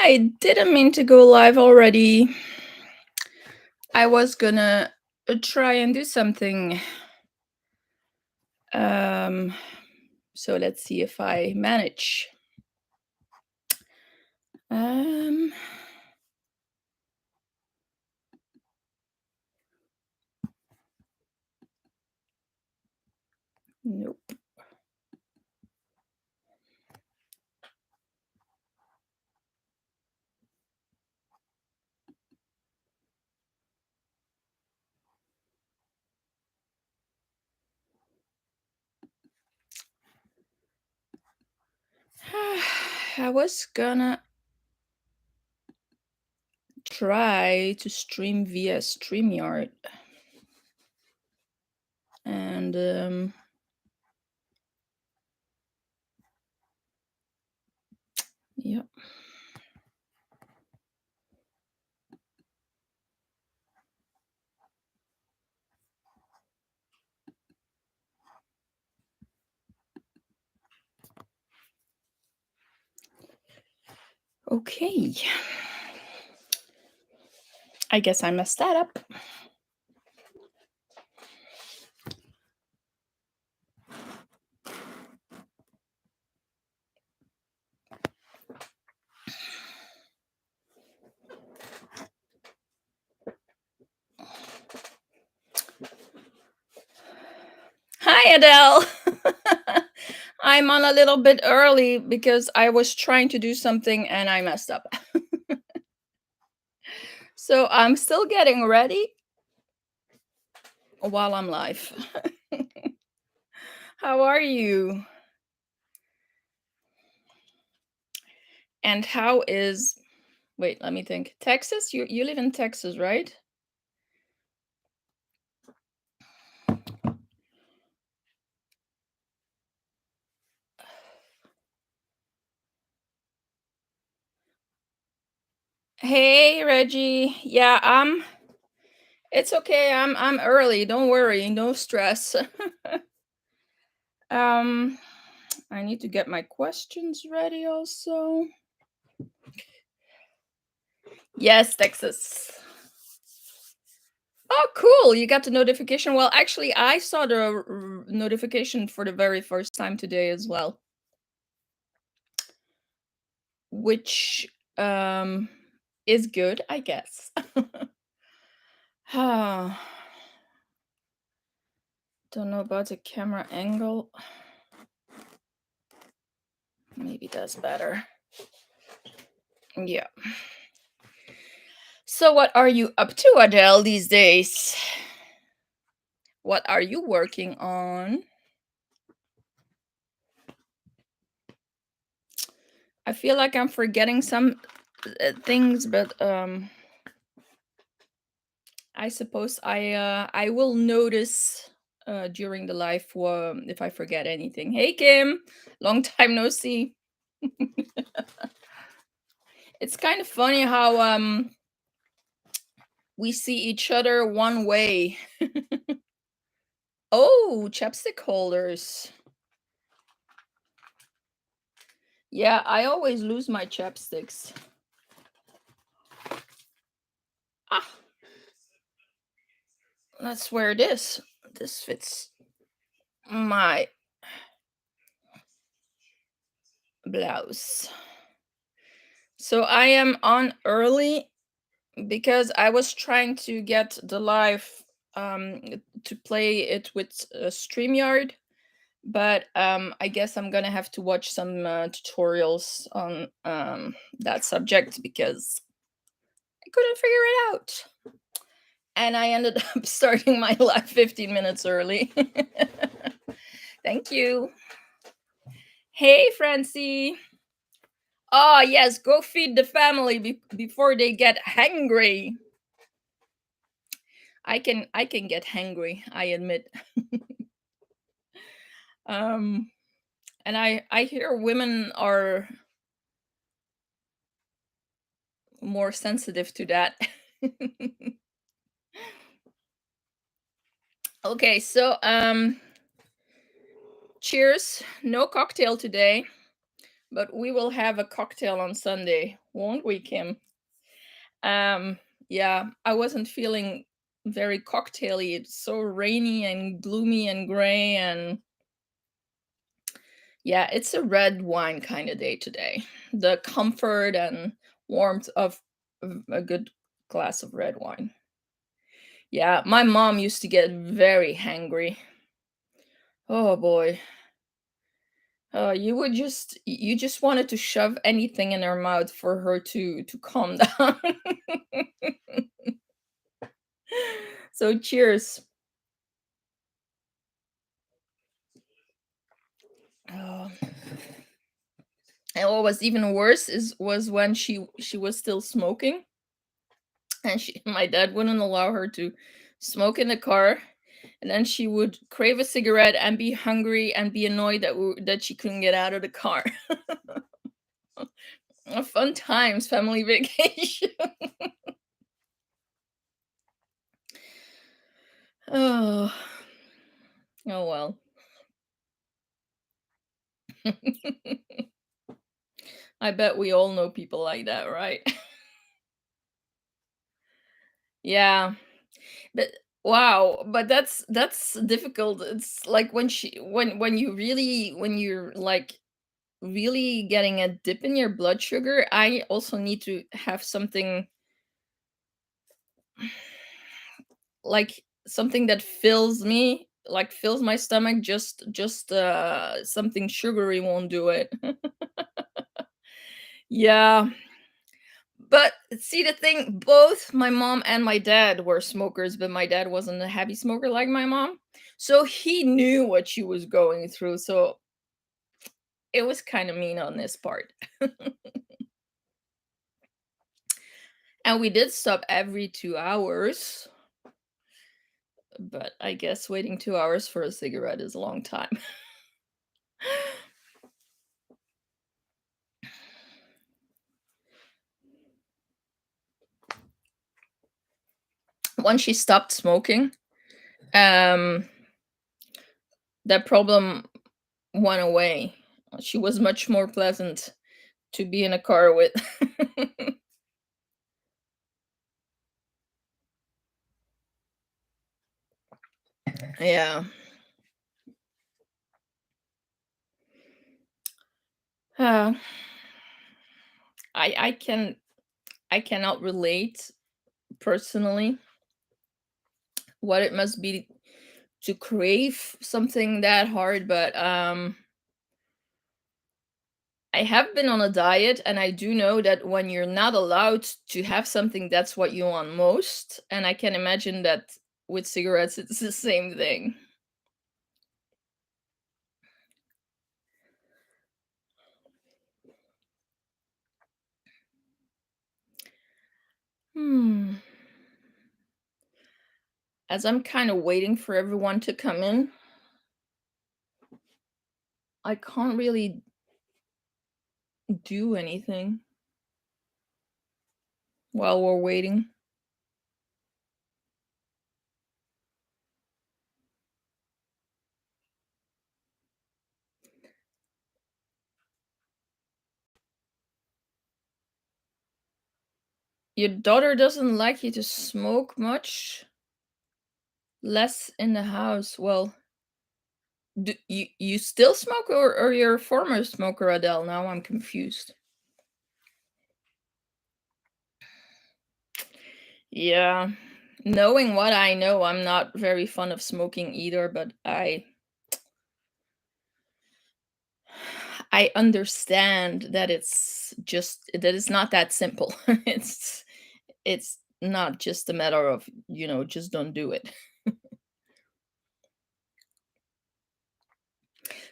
I didn't mean to go live already. I was gonna try and do something. Um, so let's see if I manage. Um, nope. I was gonna try to stream via StreamYard. And yeah. Okay. I guess I messed that up. Hi, Adele. I'm on a little bit early because I was trying to do something and I messed up. So I'm still getting ready while I'm live. How are you? And how is wait, let me think. Texas? You live in Texas, right? Hey, Reggie. Yeah, it's okay. I'm early. Don't worry. No stress. um I need to get my questions ready also. Yes, Texas. Oh, cool. You got the notification. Well, actually, I saw the notification for the very first time today as well, which is good, I guess. Ah, don't know about the camera angle. Maybe that's better. Yeah. So, what are you up to, Adele, these days? What are you working on? I feel like I'm forgetting some things, but I suppose I will notice during the live if I forget anything. Hey Kim, long time no see. It's kind of funny how we see each other one way. Oh, chapstick holders. Yeah, I always lose my chapsticks. Ah, let's wear this. This fits my blouse. So I am on early because I was trying to get the live um, to play it with StreamYard, but I guess I'm gonna have to watch some tutorials on that subject because I couldn't figure it out. And I ended up starting my live 15 minutes early. Thank you. Hey, Francie. Oh, yes, go feed the family before they get hangry. I can get hangry, I admit. um and I hear women are more sensitive to that. Okay, so cheers. No cocktail today. But we will have a cocktail on Sunday, won't we, Kim? Um, yeah, I wasn't feeling very cocktaily. It's so rainy and gloomy and gray, and yeah, it's a red wine kind of day today. The comfort and warmth of a good glass of red wine. Yeah, my mom used to get very hangry. Oh boy. You just wanted to shove anything in her mouth for her to calm down. So cheers. Oh. And what was even worse is was when she was still smoking, and my dad wouldn't allow her to smoke in the car, and then she would crave a cigarette and be hungry and be annoyed that she couldn't get out of the car. Fun times, family vacation. Oh, oh well. I bet we all know people like that, right? Yeah, but wow, but that's difficult. It's like when you really when you're like really getting a dip in your blood sugar, I also need to have something like something that fills me, like fills my stomach. Just something sugary won't do it. Yeah. But see the thing, both my mom and my dad were smokers, but my dad wasn't a heavy smoker like my mom. So he knew what she was going through. So it was kind of mean on this part. And we did stop every 2 hours, but I guess waiting 2 hours for a cigarette is a long time. Once she stopped smoking, um, that problem went away. She was much more pleasant to be in a car with. Yeah. Uh, I cannot relate personally what it must be to crave something that hard, but I have been on a diet, and I do know that when you're not allowed to have something, that's what you want most. And I can imagine that with cigarettes, it's the same thing. Hmm. As I'm kind of waiting for everyone to come in, I can't really do anything while we're waiting. Your daughter doesn't like you to smoke much, less in the house. Well, do you still smoke, or you're a former smoker, Adele? Now I'm confused. Yeah. Knowing what I know, I'm not very fond of smoking either, but I understand that it's not that simple. It's not just a matter of, just don't do it.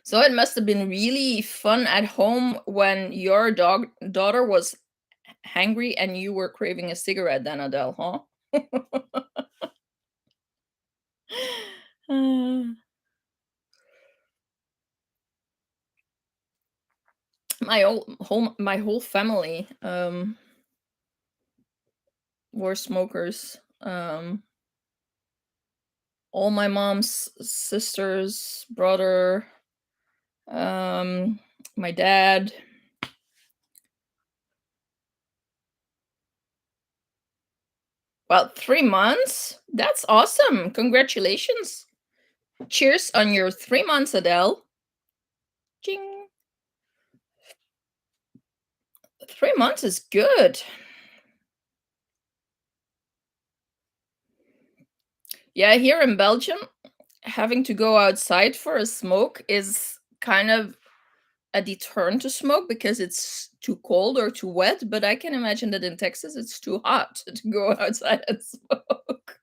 So it must have been really fun at home when your daughter was hangry and you were craving a cigarette then, Adele, huh? Uh, my whole family were smokers. All my mom's sisters, brother, um, my dad. Well, 3 months? That's awesome. Congratulations. Cheers on your 3 months, Adele. Ching. 3 months is good. Yeah, here in Belgium, having to go outside for a smoke is kind of a deterrent to smoke because it's too cold or too wet. But I can imagine that in Texas it's too hot to go outside and smoke.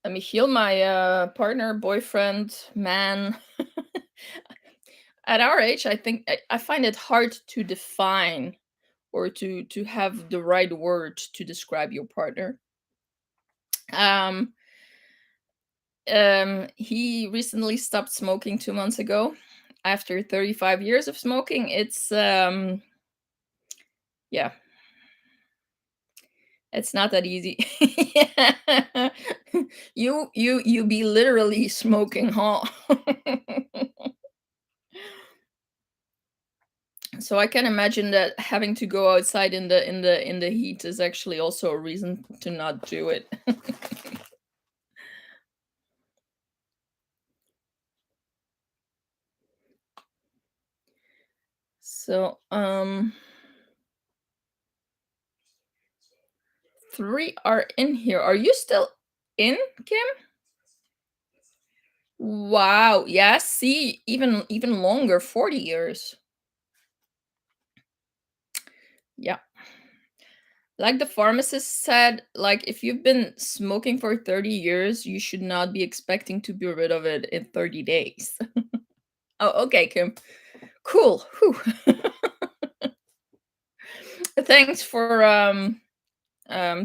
Let me heal my partner, boyfriend, man. At our age, I think I find it hard to define or to have the right word to describe your partner. Um, he recently stopped smoking 2 months ago. After 35 years of smoking, it's yeah, it's not that easy. You be literally smoking, huh? So I can imagine that having to go outside in the heat is actually also a reason to not do it. So, 3 are in here. Are you still in, Kim? Wow. Yeah, see, even longer, 40 years. Yeah. Like the pharmacist said, like if you've been smoking for 30 years, you should not be expecting to be rid of it in 30 days. Oh, okay, Kim. Cool. Whew. Thanks for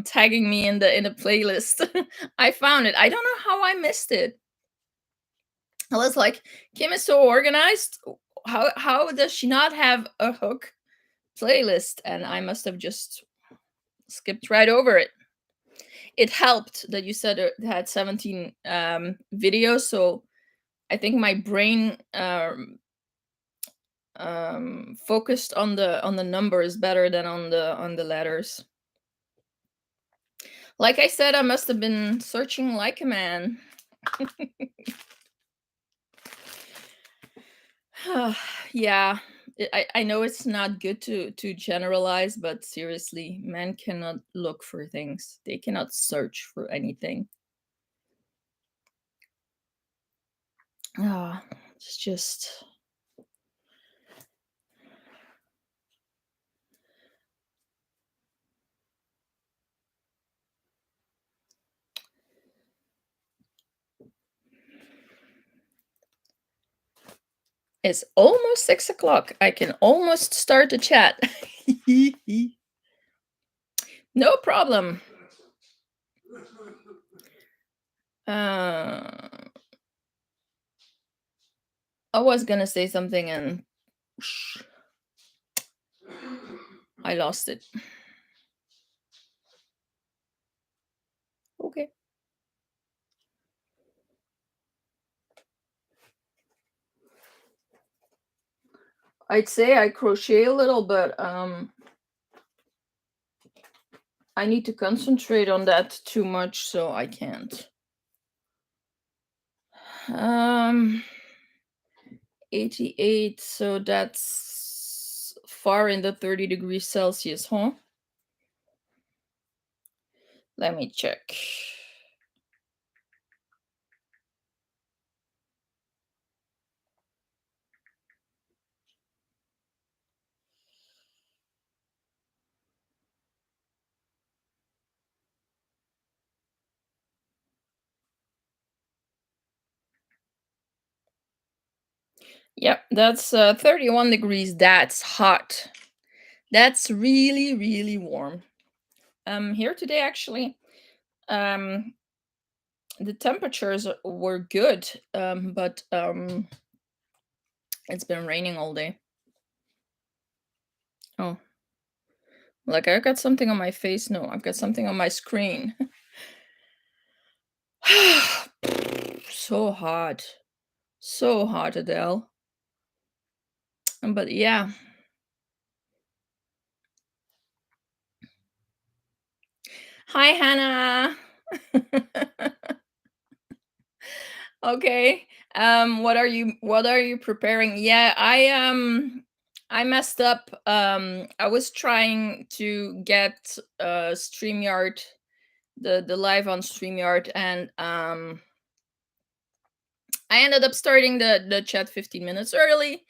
tagging me in the playlist. I found it. I don't know how I missed it. I was like, Kim is so organized. How does she not have a hook playlist? And I must have just skipped right over it. It helped that you said it had 17 videos, so I think my brain focused on the numbers better than on the letters. Like I said, I must have been searching like a man. Yeah, I know it's not good to generalize, but seriously, men cannot look for things. They cannot search for anything. Ah, it's just it's almost 6 o'clock. I can almost start the chat. No problem. Uh, I was gonna say something and I lost it. Okay. I'd say I crochet a little, but I need to concentrate on that too much, so I can't. Um, 88, so that's far in the 30 degrees Celsius, huh? Let me check. Yep, that's 31 degrees. That's hot. That's really, really warm. Here today, actually, um, the temperatures were good, but it's been raining all day. Oh, like I got something on my face. No, I've got something on my screen. So hot. So hot, Adele. But yeah. Hi, Hannah. Okay. What are you preparing? Yeah, I messed up. I was trying to get StreamYard, the live on StreamYard, and I ended up starting the chat 15 minutes early,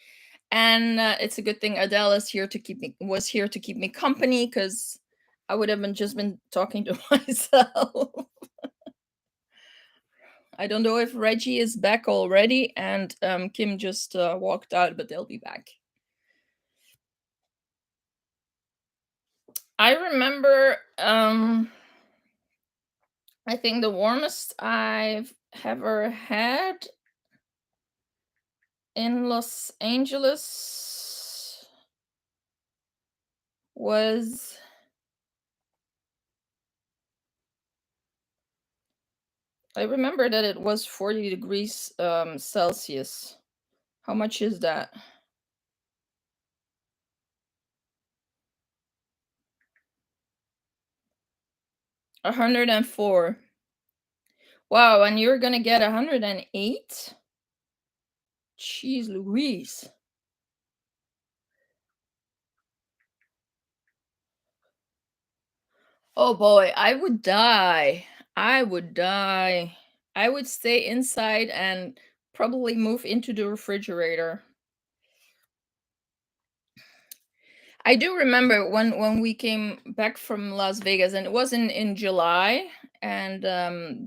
and it's a good thing Adele is here to keep me was here to keep me company, because I would have just been talking to myself. I don't know if Reggie is back already, and Kim just walked out, but they'll be back. I remember, I think the warmest I've ever had in Los Angeles was, I remember that it was 40 degrees Celsius. How much is that? 104. Wow, and you're gonna get 108? Jeez Louise. Oh boy, I would die. I would die. I would stay inside and probably move into the refrigerator. I do remember when we came back from Las Vegas, and it was in July, and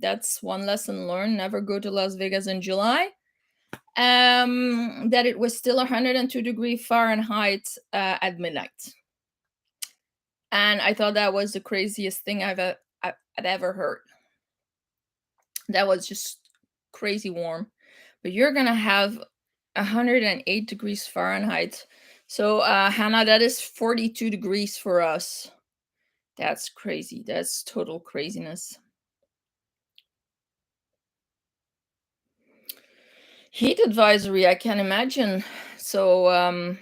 that's one lesson learned: never go to Las Vegas in July. That it was still 102-degree Fahrenheit at midnight, and I thought that was the craziest thing I'd ever heard. That was just crazy warm. But you're gonna have 108 degrees Fahrenheit. So, Hannah, that is 42 degrees for us. That's crazy. That's total craziness. Heat advisory, I can imagine. So,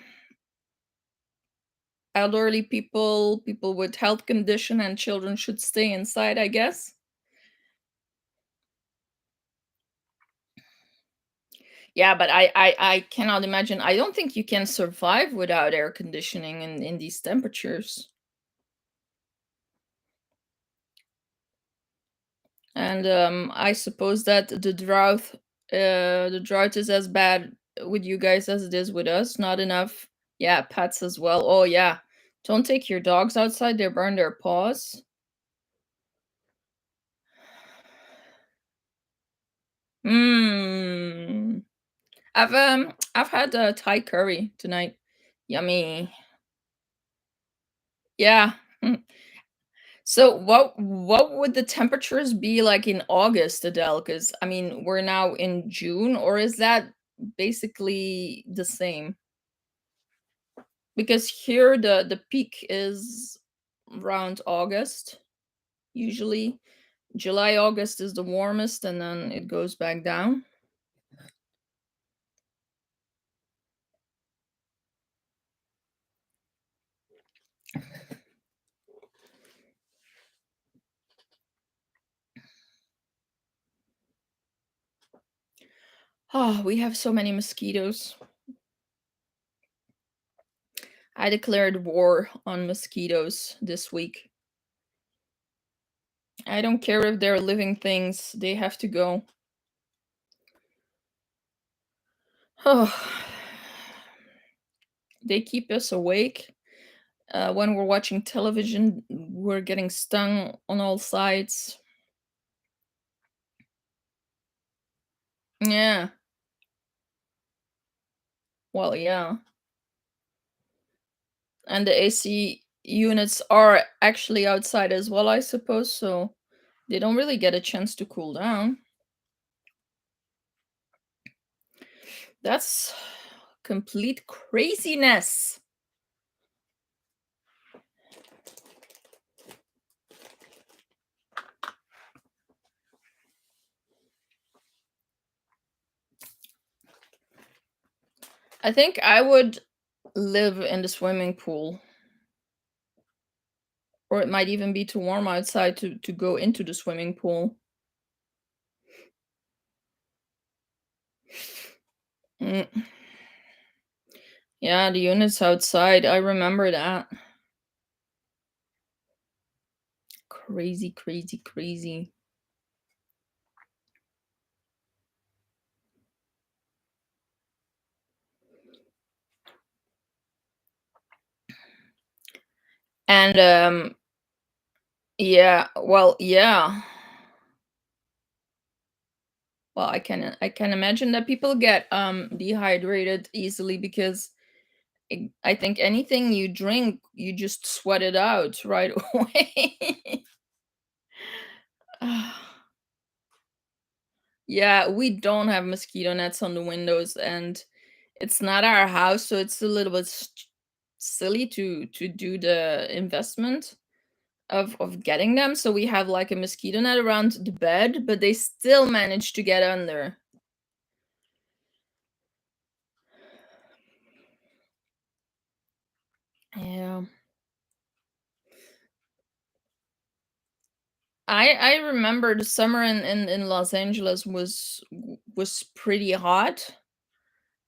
elderly people, people with health condition, and children should stay inside, I guess. Yeah, but I cannot imagine. I don't think you can survive without air conditioning in these temperatures. And I suppose that the drought is as bad with you guys as it is with us. Not enough, yeah, pets as well. Oh yeah, don't take your dogs outside; they burn their paws. Hmm. I've had Thai curry tonight. Yummy. Yeah. Mm. So what would the temperatures be like in August, Adele? Because I mean, we're now in June, or is that basically the same? Because here the peak is around August. Usually July, August is the warmest, and then it goes back down. Oh, we have so many mosquitoes. I declared war on mosquitoes this week. I don't care if they're living things, they have to go. Oh, they keep us awake. When we're watching television, we're getting stung on all sides. Yeah, well, yeah. And the AC units are actually outside as well, I suppose, so they don't really get a chance to cool down. That's complete craziness. I think I would live in the swimming pool, or it might even be too warm outside to go into the swimming pool. Mm, yeah, the units outside, I remember that. Crazy, crazy, crazy. And yeah, well, yeah. Well, I can imagine that people get dehydrated easily because I think anything you drink, you just sweat it out right away. Yeah, we don't have mosquito nets on the windows, and it's not our house, so it's a little bit silly to do the investment of getting them. So we have like a mosquito net around the bed, but they still manage to get under. Yeah. I remember the summer in Los Angeles was pretty hot,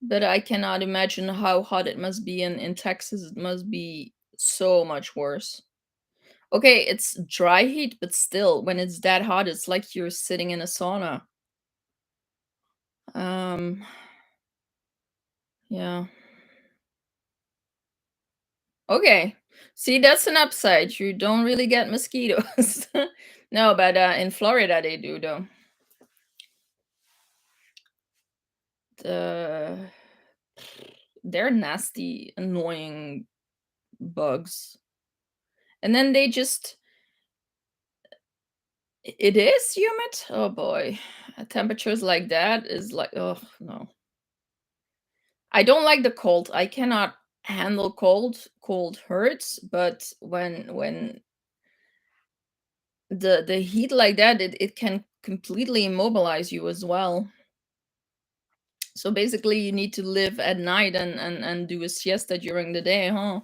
but I cannot imagine how hot it must be in Texas. It must be so much worse. Okay, it's dry heat, but still, when it's that hot, it's like you're sitting in a sauna. Um, yeah. Okay. See, that's an upside. You don't really get mosquitoes. No, but in Florida they do though. The They're nasty, annoying bugs. And then they just it is humid. Oh boy. Temperatures like that is like, oh no. I don't like the cold. I cannot handle cold. Cold hurts, but when the heat like that, it can completely immobilize you as well. So basically you need to live at night and do a siesta during the day, huh?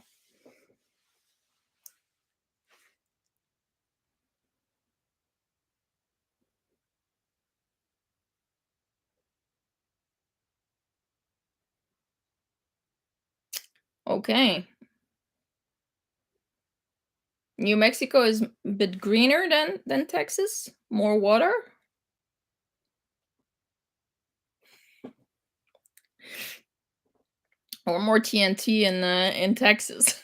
Okay. New Mexico is a bit greener than Texas. More water or more TNT in Texas.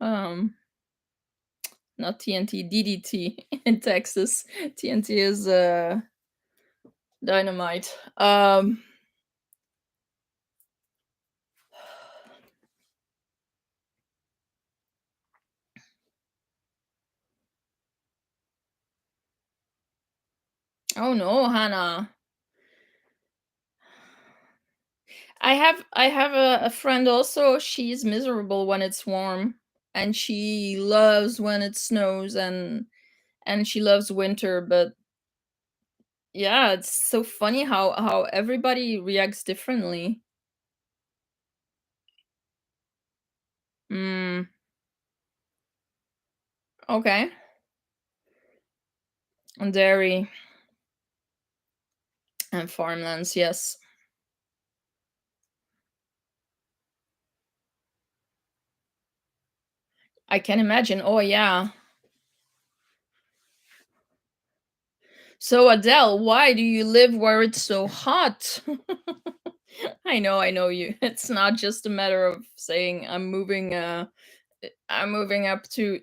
um Not TNT, DDT in Texas. TNT is dynamite. Oh no, Hannah. I have a friend also. She's miserable when it's warm, and she loves when it snows, and she loves winter. But yeah, it's so funny how everybody reacts differently. Mm, okay. And dairy and farmlands, yes. I can imagine. Oh yeah. So Adele, why do you live where it's so hot? I know you. It's not just a matter of saying I'm moving up to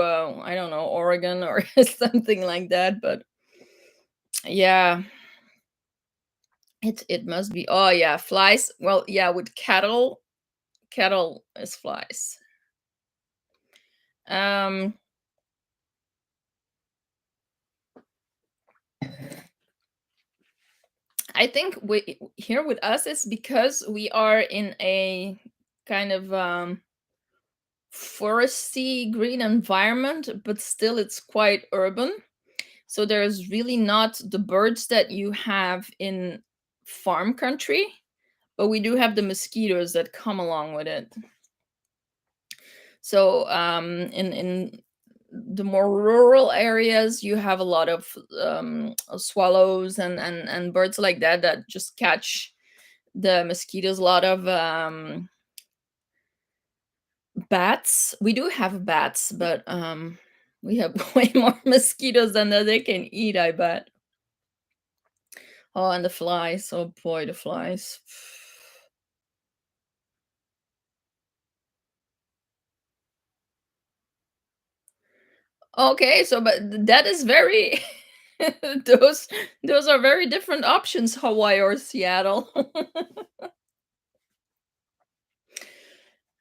I don't know, Oregon or something like that, but yeah, it must be. Oh yeah, flies. Well, yeah, with cattle is flies. Um I think we here with us is because we are in a kind of foresty green environment, but still it's quite urban. So there's really not the birds that you have in farm country, but we do have the mosquitoes that come along with it. So in the more rural areas, you have a lot of swallows and birds like that that just catch the mosquitoes. A lot of bats. We do have bats, but we have way more mosquitoes than that they can eat, I bet. Oh, and the flies. Oh boy, the flies. Okay, so but that is very those those are very different options, Hawaii or Seattle.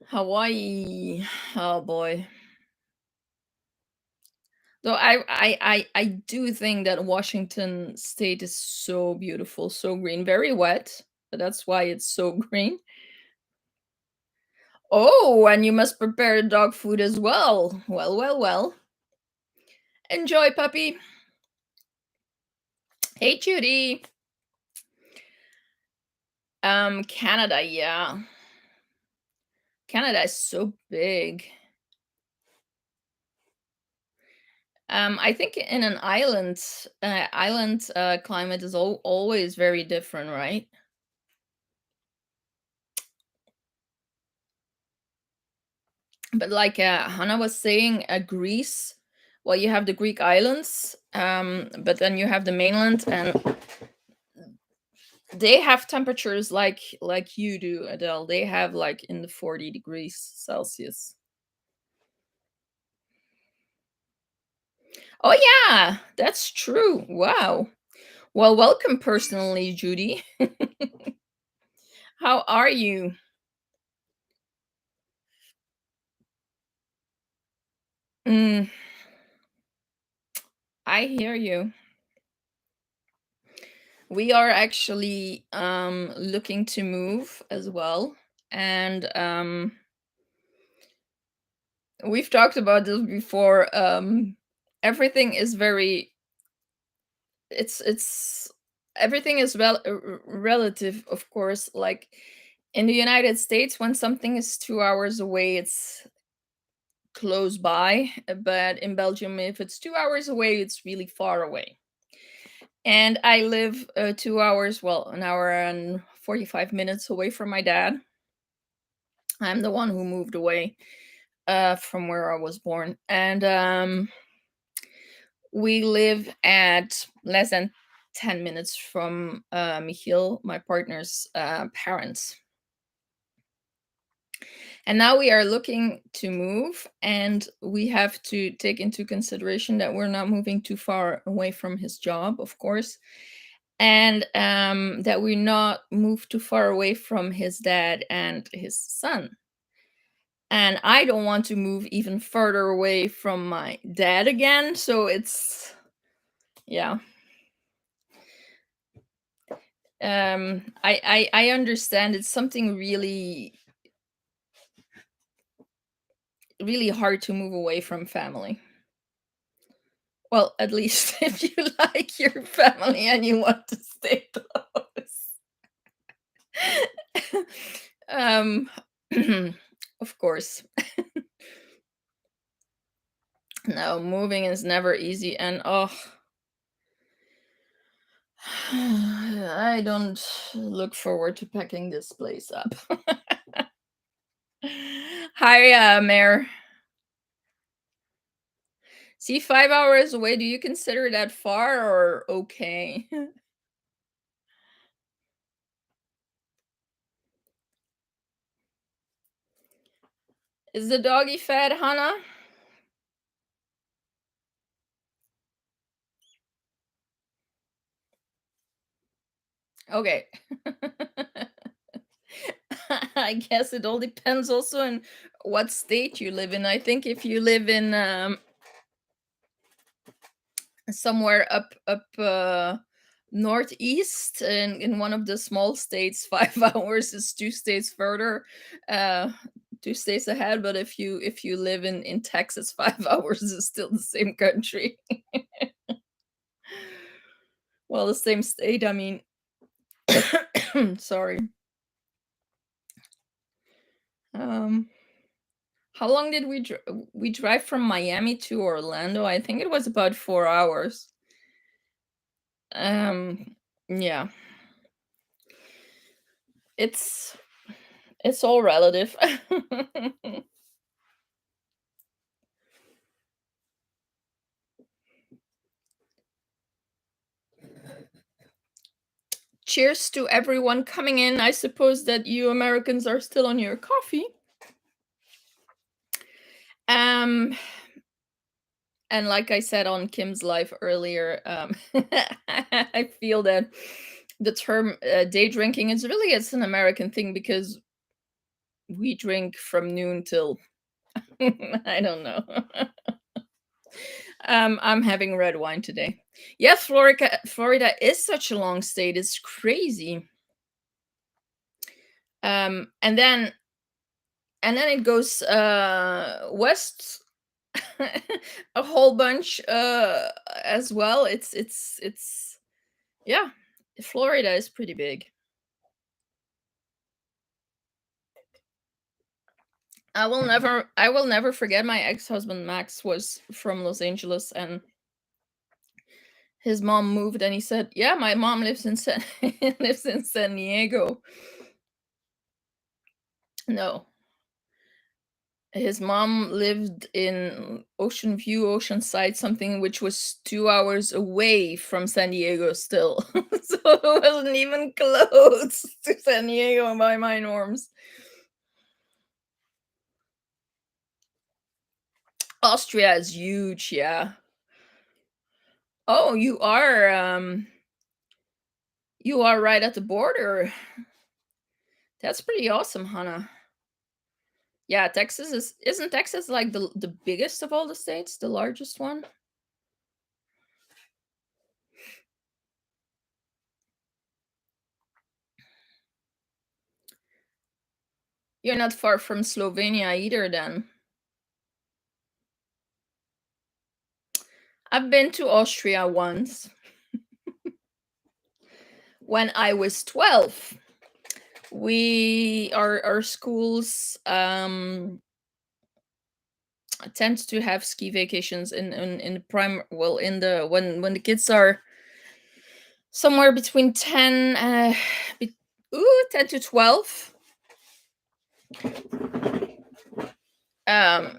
Hawaii. Oh boy. Though I do think that Washington State is so beautiful, so green, very wet, but that's why it's so green. Oh, and you must prepare dog food as well. Well, well, well. Enjoy, puppy. Hey, Judy. Canada, yeah. Canada is so big. I think in an island climate is always very different, right? But like Hannah was saying, Greece, well, you have the Greek islands, but then you have the mainland, and they have temperatures like you do, Adele. They have like in the 40 degrees Celsius. Oh yeah, that's true. Wow. Well, welcome personally, Judy. How are you? Mm, I hear you. We are actually looking to move as well, and we've talked about this before. Everything is very it's everything is relative, of course. Like in the United States, when something is 2 hours away, it's close by, but in Belgium, if it's 2 hours away, it's really far away. And I live 2 hours, well, an hour and 45 minutes away from my dad. I'm the one who moved away from where I was born. And we live at less than 10 minutes from Michiel, my partner's parents. And now we are looking to move, and we have to take into consideration that we're not moving too far away from his job, of course, and that we not move too far away from his dad and his son. And I don't want to move even further away from my dad again. So it's, yeah. I understand it's something really hard to move away from family. Well, at least if you like your family and you want to stay close. um, of course. No, moving is never easy, and oh, I don't look forward to packing this place up. Hi, Mayor. See, 5 hours away. Do you consider that far or okay? Is the doggy fed, Hannah? Okay. I guess it all depends also on what state you live in. I think if you live in somewhere up northeast in one of the small states, 5 hours is 2 states further, uh 2 states ahead. But if you live in Texas, 5 hours is still the same country. Well, the same state, I mean. Sorry. Um, how long did we drive from Miami to Orlando? I think it was about 4 hours. Um, yeah, it's it's all relative. Cheers to everyone coming in. I suppose that you Americans are still on your coffee. Um, and like I said on Kim's live earlier, I feel that the term day drinking is really it's an American thing because we drink from noon till I don't know. I'm having red wine today. Yeah, Florida is such a long state. It's crazy. And then it goes west a whole bunch as well. It's yeah, Florida is pretty big. I will never forget my ex-husband Max was from Los Angeles, and his mom moved, and he said, "Yeah, my mom lives in lives in San Diego." No, his mom lived in Ocean View, Oceanside, something which was 2 hours away from San Diego still. So it wasn't even close to San Diego by my norms. Austria is huge, yeah. Oh, you are right at the border. That's pretty awesome, Hannah. Yeah, Texas isn't Texas like the biggest of all the states, the largest one? You're not far from Slovenia either then. I've been to Austria once when I was 12. Our schools tend to have ski vacations in the prime well in the when the kids are somewhere between 10 10 to 12.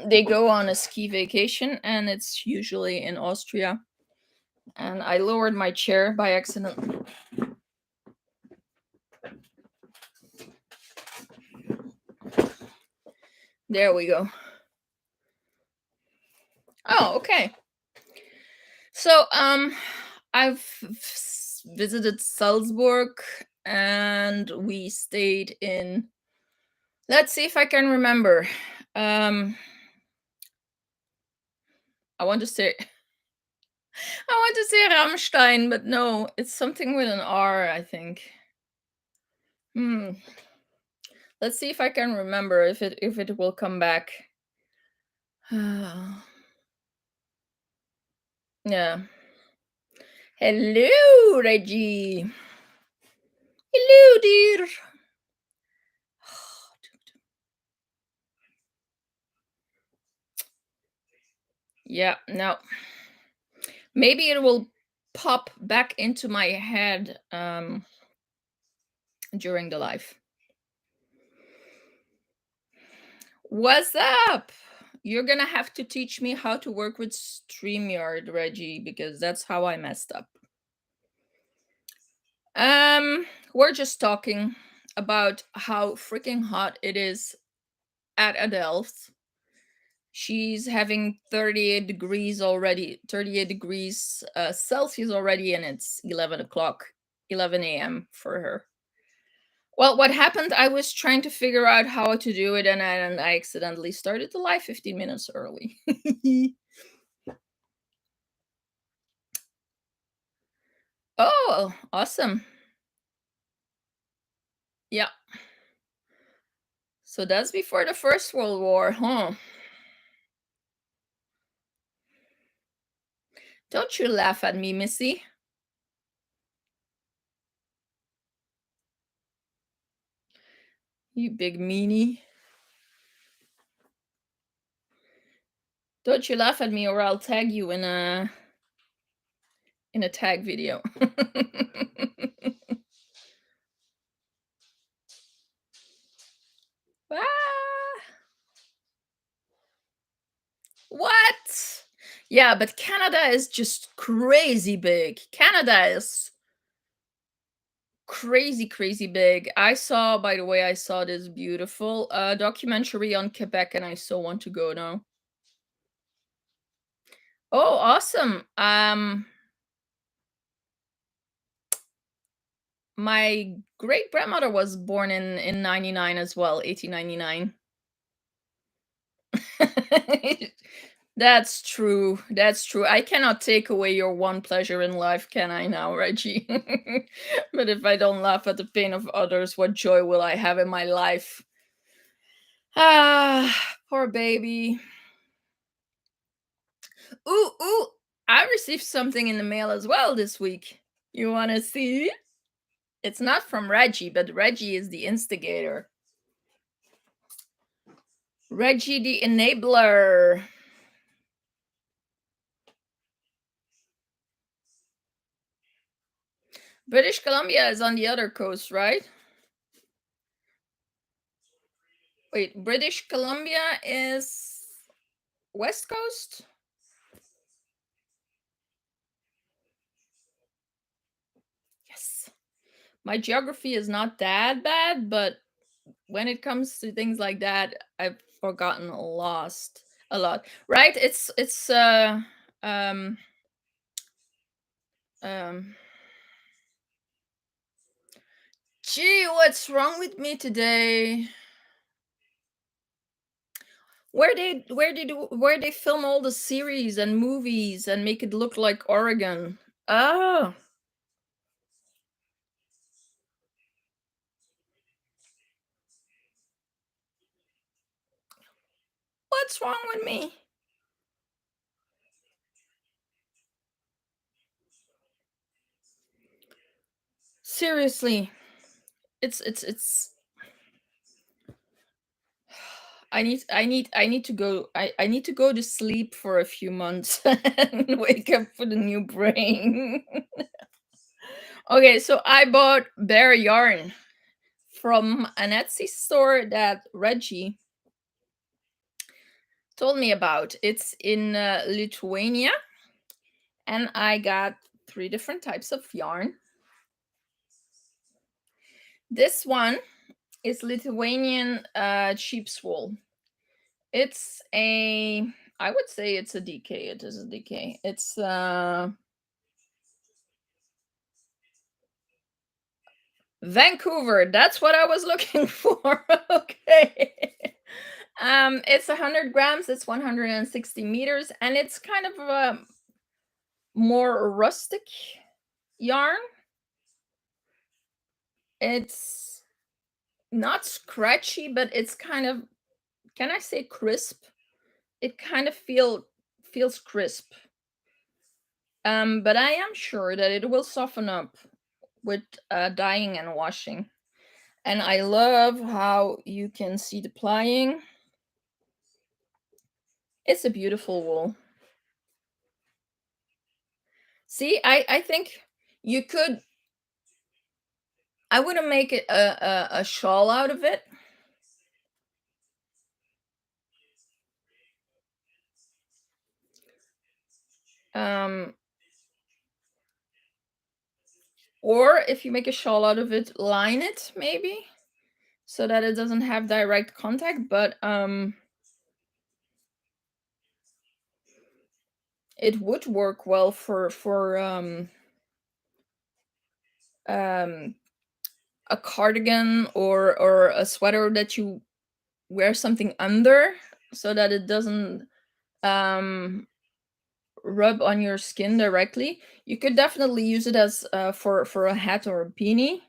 They go on a ski vacation, and it's usually in Austria. And I lowered my chair by accident. There we go. Oh, okay. So I've visited Salzburg, and we stayed in, let's see if I can remember. um I want to say I want to say Rammstein, but no, it's something with an R, I think. Hmm. Let's see if I can remember if it will come back. Yeah. Hello, Reggie. Hello, dear. Yeah, no. Maybe it will pop back into my head during the live. What's up? You're gonna have to teach me how to work with StreamYard, Reggie, because that's how I messed up. We're just talking about how freaking hot it is at Adele's. She's having 38 degrees already, 38 degrees Celsius already, and it's 11 o'clock, 11 a.m. for her. Well, what happened, I was trying to figure out how to do it, and I accidentally started the live 15 minutes early. Oh, awesome. Yeah. So that's before the First World War, huh? Don't you laugh at me, Missy. You big meanie. Don't you laugh at me or I'll tag you in a tag video. Ah, what? Yeah, but Canada is just crazy big. Canada is crazy, crazy big. I saw, by the way, I saw this beautiful documentary on Quebec and I so want to go now. Oh, awesome. My great grandmother was born in 99 as well, 1899. That's true. That's true. I cannot take away your one pleasure in life, can I now, Reggie? But if I don't laugh at the pain of others, what joy will I have in my life? Ah, poor baby. Ooh, ooh. I received something in the mail as well this week. You want to see? It's not from Reggie, but Reggie is the instigator. Reggie the enabler. British Columbia is on the other coast, right? Wait, British Columbia is West Coast? Yes. My geography is not that bad, but when it comes to things like that, I've forgotten lost a lot. Right? It's um um gee, what's wrong with me today? Where they film all the series and movies and make it look like Oregon. Oh, what's wrong with me? Seriously. It's I need to go I need to go to sleep for a few months and wake up with a new brain. Okay, so I bought bear yarn from an Etsy store that Reggie told me about. It's in Lithuania, and I got three different types of yarn. This one is Lithuanian sheep's wool. It's a I would say it's a DK. It is a DK. It's Vancouver. That's what I was looking for. Okay. It's 100 grams. It's 160 meters, and it's kind of a more rustic yarn. It's not scratchy, but it's kind of, can I say crisp? It kind of feels crisp. But I am sure that it will soften up with dyeing and washing. And I love how you can see the plying. It's a beautiful wool. See, I think you could. I wouldn't make it a shawl out of it. Um, or if you make a shawl out of it, line it maybe so that it doesn't have direct contact. But it would work well for um a cardigan or a sweater that you wear something under so that it doesn't um rub on your skin directly. You could definitely use it as for a hat or a beanie.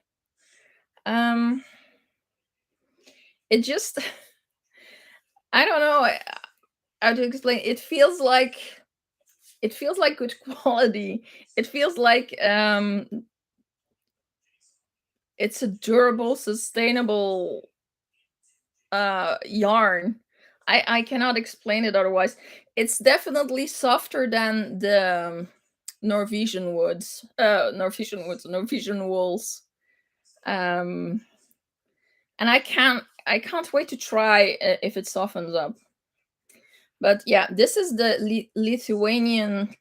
Um, it just I don't know how to explain. It feels like good quality. It feels like it's a durable, sustainable. yarn. I cannot explain it otherwise. It's definitely softer than the Norwegian wools. Um, and I can't wait to try if it softens up. But yeah, this is the Lithuanian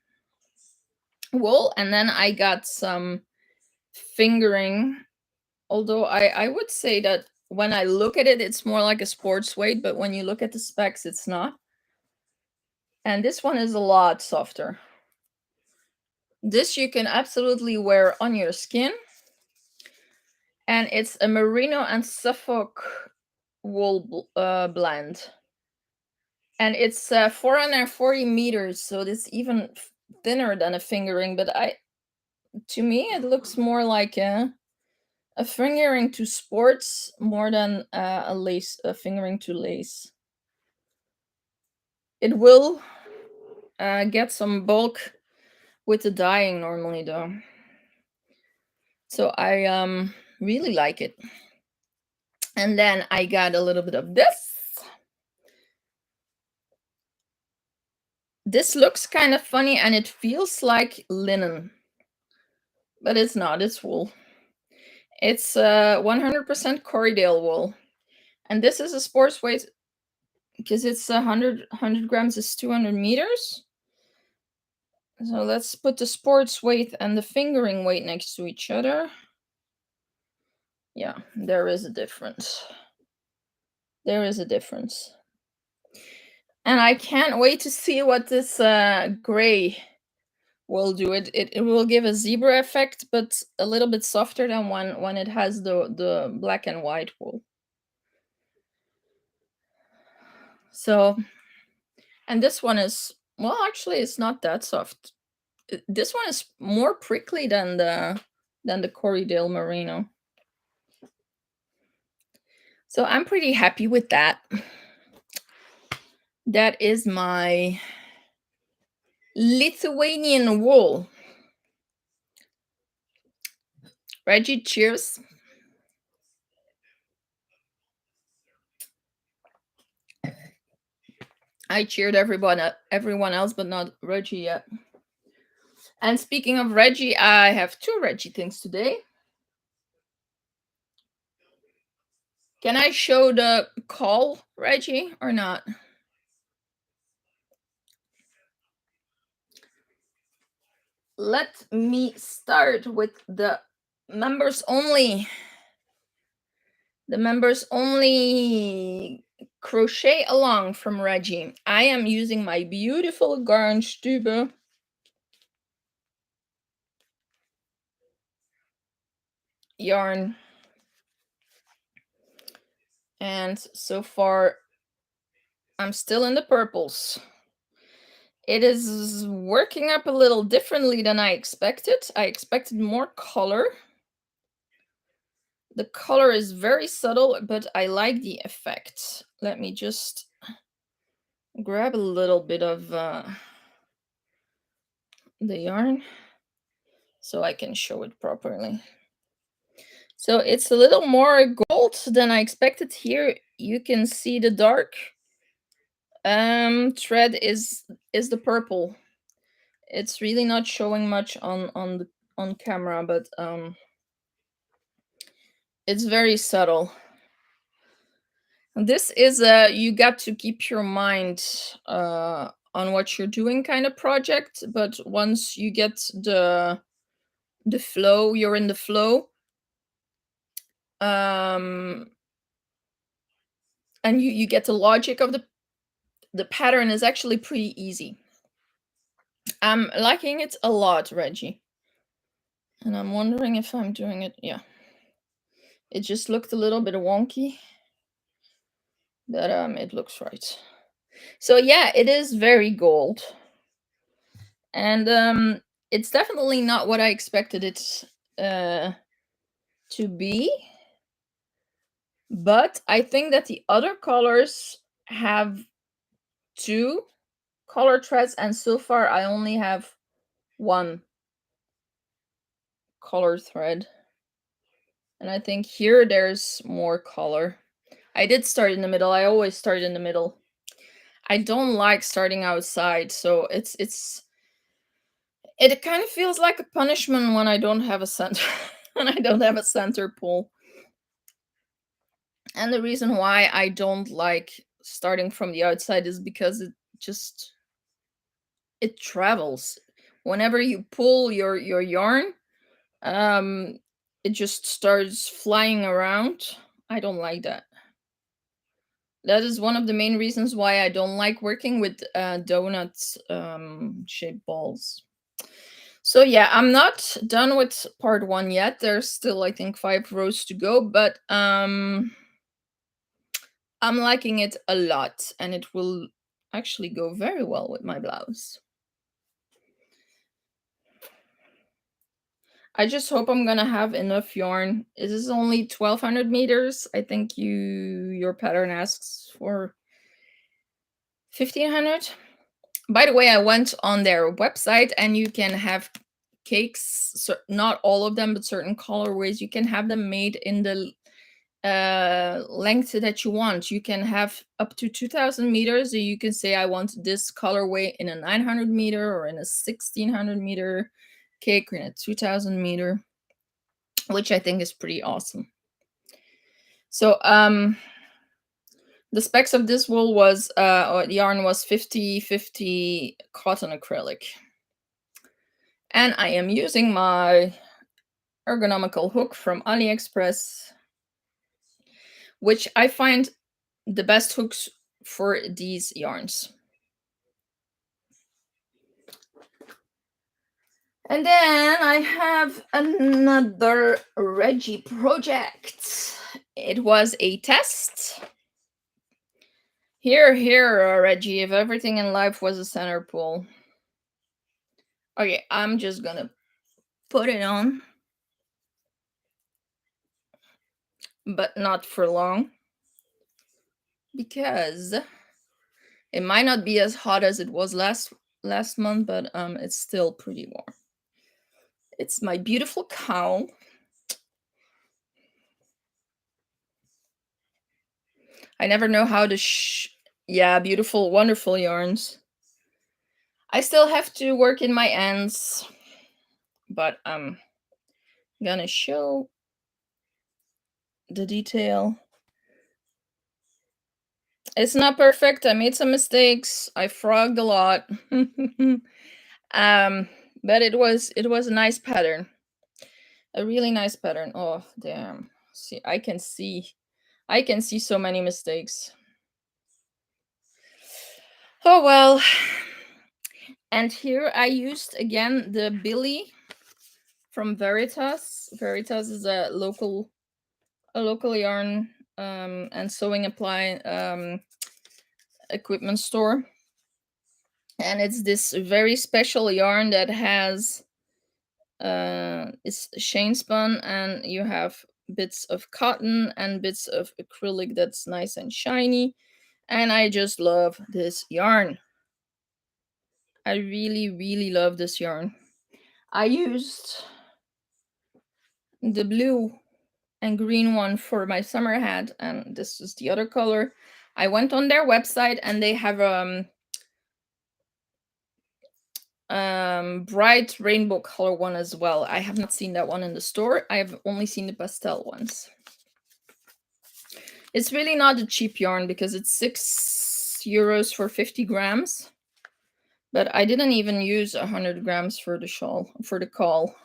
wool, and then I got some fingering. Although I would say that when I look at it, it's more like a sports weight, but when you look at the specs, it's not. And this one is a lot softer. This you can absolutely wear on your skin. And it's a Merino and Suffolk wool blend. And it's 440 meters, so it's even thinner than a fingering. But to me, it looks more like a fingering to sports more than a fingering to lace. It will get some bulk with the dyeing normally, though. So I really like it. And then I got a little bit of this. This looks kind of funny and it feels like linen, but it's not. It's wool. It's 100% Corriedale wool. And this is a sports weight because it's 100 grams is 200 meters. So let's put the sports weight and the fingering weight next to each other. Yeah, there is a difference. There is a difference. And I can't wait to see what this gray will do. It will give a zebra effect, but a little bit softer than when it has the black and white wool. So, and this one is, well, actually it's not that soft. This one is more prickly than the Corriedale Merino. So I'm pretty happy with that. That is my Lithuanian wool. Reggie, cheers. I cheered everyone else, but not Reggie yet. And speaking of Reggie, I have two Reggie things today. Can I show the call, Reggie, or not? Let me start with the members only. The members only crochet along from Reggie. I am using my beautiful Garnstube yarn. And so far, I'm still in the purples. It is working up a little differently than I expected. I expected more color. The color is very subtle, but I like the effect. Let me just grab a little bit of the yarn so I can show it properly. So it's a little more gold than I expected. Here you can see the dark thread is the purple. It's really not showing much on camera, but it's very subtle. This is a you got to keep your mind on what you're doing kind of project, but once you get the flow, you're in the flow. And you get the logic of the pattern is actually pretty easy. I'm liking it a lot, Reggie. And I'm wondering if I'm doing it. Yeah. It just looked a little bit wonky. But it looks right. So yeah, it is very gold. And it's definitely not what I expected it to be. But I think that the other colors have two color threads, and so far I only have one color thread. And I think here there's more color. I did start in the middle. I always start in the middle. I don't like starting outside, so it kind of feels like a punishment when I don't have a center when I don't have a center pole. And the reason why I don't like starting from the outside is because it travels. Whenever you pull your yarn, um it just starts flying around. I don't like that. That is one of the main reasons why I don't like working with donuts shaped balls. So yeah, I'm not done with part 1 yet. There's still, I think, 5 rows to go, but I'm liking it a lot, and it will actually go very well with my blouse. I just hope I'm gonna have enough yarn. It is only 1200 meters. I think your pattern asks for 1500. By the way, I went on their website and you can have cakes, so not all of them, but certain colorways. You can have them made in the length that you want. You can have up to 2000 meters. So you can say, I want this colorway in a 900 meter or in a 1600 meter cake or in a 2000 meter, which I think is pretty awesome. So, the specs of this wool was, or the yarn was 50/50 cotton acrylic. And I am using my ergonomical hook from AliExpress, which I find the best hooks for these yarns. And then I have another Reggie project. It was a test. Here, Reggie, if everything in life was a center pole. Okay, I'm just gonna put it on, but not for long, because it might not be as hot as it was last month, but it's still pretty warm. It's my beautiful cowl. I never know how to yeah, beautiful, wonderful yarns. I still have to work in my ends, but I'm gonna show the detail. It's not perfect. I made some mistakes. I frogged a lot. But it was a nice pattern. A really nice pattern. Oh, damn. See, I can see so many mistakes. Oh well. And here I used again the Billy from Veritas. Veritas is a local yarn and sewing equipment store. And it's this very special yarn that has it's chain spun, and you have bits of cotton and bits of acrylic that's nice and shiny. And I just love this yarn. I really, really love this yarn. I used the blue and green one for my summer hat, and this is the other color. I went on their website and they have bright rainbow color one as well. I have not seen that one in the store. I have only seen the pastel ones. It's really not a cheap yarn because it's €6 for 50 grams. But I didn't even use 100 grams for the caul.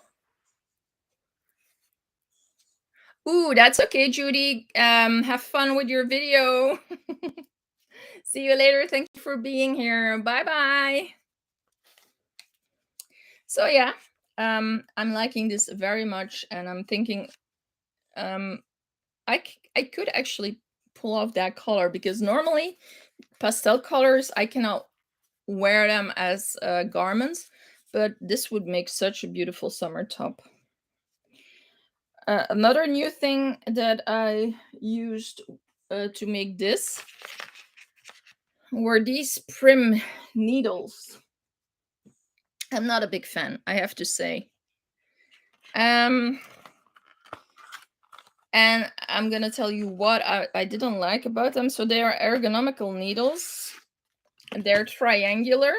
Ooh, that's okay, Judy. Have fun with your video. See you later. Thank you for being here. Bye bye. So yeah, I'm liking this very much, and I'm thinking, I could actually pull off that color, because normally pastel colors I cannot wear them as garments, but this would make such a beautiful summer top. Another new thing that I used to make this were these Prim needles. I'm not a big fan, I have to say. And I'm gonna tell you what I didn't like about them. So they are ergonomical needles, and they're triangular.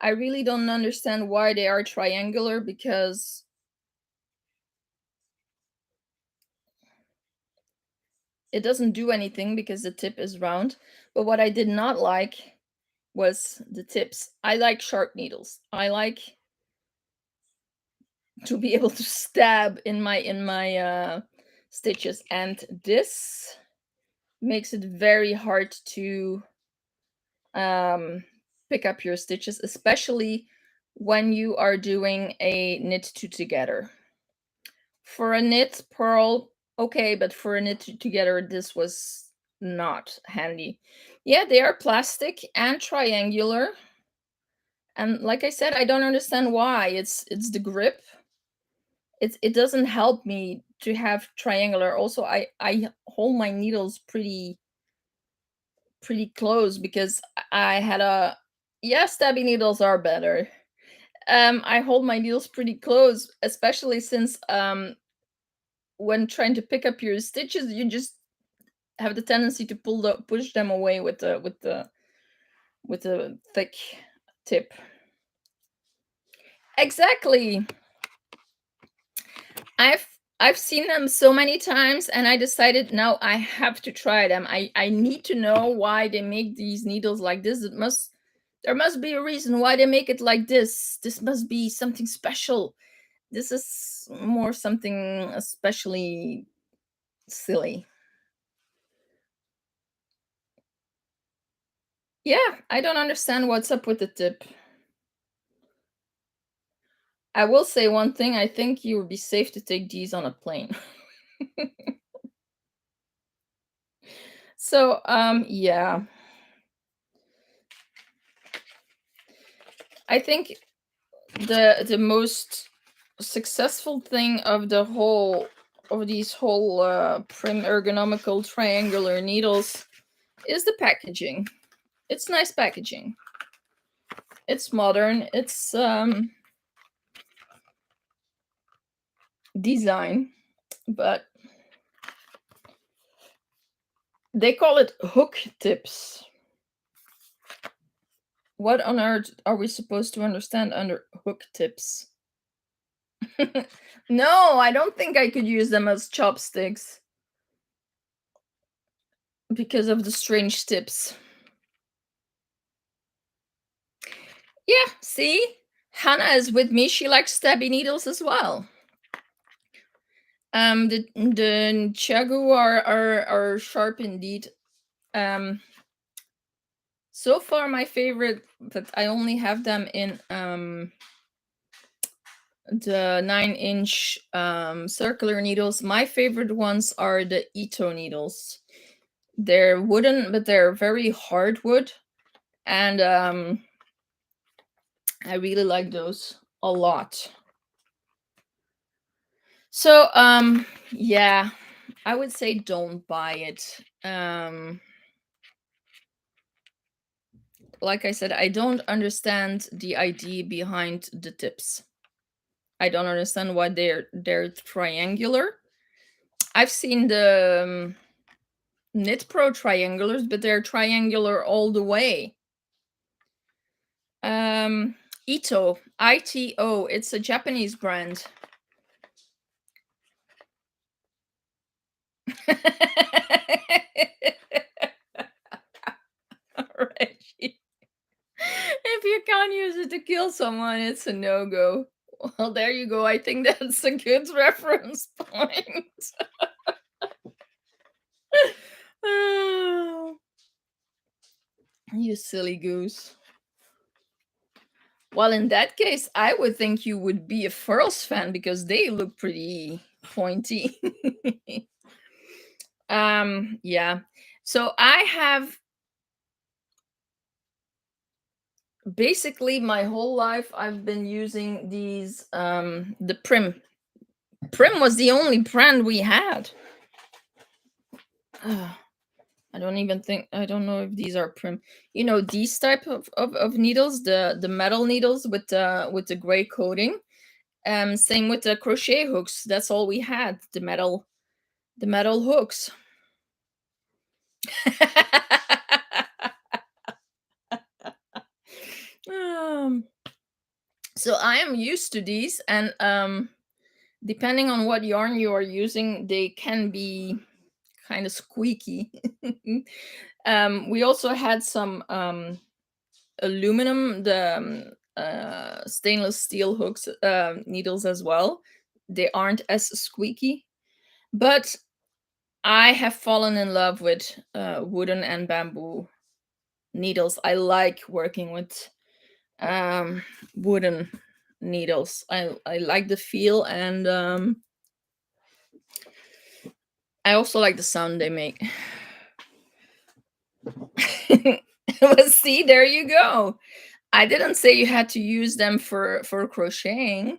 I really don't understand why they are triangular, because it doesn't do anything because the tip is round. But what I did not like was the tips. I like sharp needles. I like to be able to stab in my stitches, and this makes it very hard to um, pick up your stitches, especially when you are doing a knit two together. For a knit purl, okay, but for a knit two together, this was not handy. Yeah, they are plastic and triangular, and like I said, I don't understand why. It's the grip. It doesn't help me to have triangular. Also, I hold my needles pretty close because I had a, yeah, stabby needles are better. I hold my needles pretty close, especially since when trying to pick up your stitches, you just have the tendency to push them away with the thick tip. Exactly. I've I've seen them so many times, and I decided now I have to try them. I need to know why they make these needles like this. There must be a reason why they make it like this. This must be something special. This is more something especially silly. Yeah, I don't understand what's up with the tip. I will say one thing, I think you would be safe to take these on a plane. So, yeah. I think the most successful thing of these whole prim ergonomical triangular needles is the packaging. It's nice packaging. It's modern. It's design, but they call it hook tips. What on earth are we supposed to understand under hook tips? No, I don't think I could use them as chopsticks because of the strange tips. Yeah, see? Hannah is with me. She likes stabby needles as well. The Chiago are sharp indeed. So far my favorite, but I only have them in the 9-inch circular needles. My favorite ones are the Ito needles. They're wooden, but they're very hard wood, and I really like those a lot. So yeah, I would say don't buy it. Like I said, I don't understand the idea behind the tips. I don't understand why they're triangular. I've seen the Knit Pro triangulars, but they're triangular all the way. Ito, ITO, it's a Japanese brand. Reggie. If you can't use it to kill someone, it's a no-go. Well, there you go. I think that's a good reference point. Oh, you silly goose. Well, in that case, I would think you would be a Furls fan because they look pretty pointy. Yeah. So I have basically my whole life I've been using these the Prim. Prim was the only brand we had. I don't know if these are Prim. You know, these type of needles, the metal needles with the gray coating. Same with the crochet hooks. That's all we had. The metal The metal hooks. um, so I am used to these, and depending on what yarn you are using, they can be kind of squeaky. We also had some aluminum, the stainless steel hooks, needles as well. They aren't as squeaky, but I have fallen in love with wooden and bamboo needles. I like working with um, wooden needles. I like the feel, and I also like the sound they make. Well, see, there you go. I didn't say you had to use them for crocheting.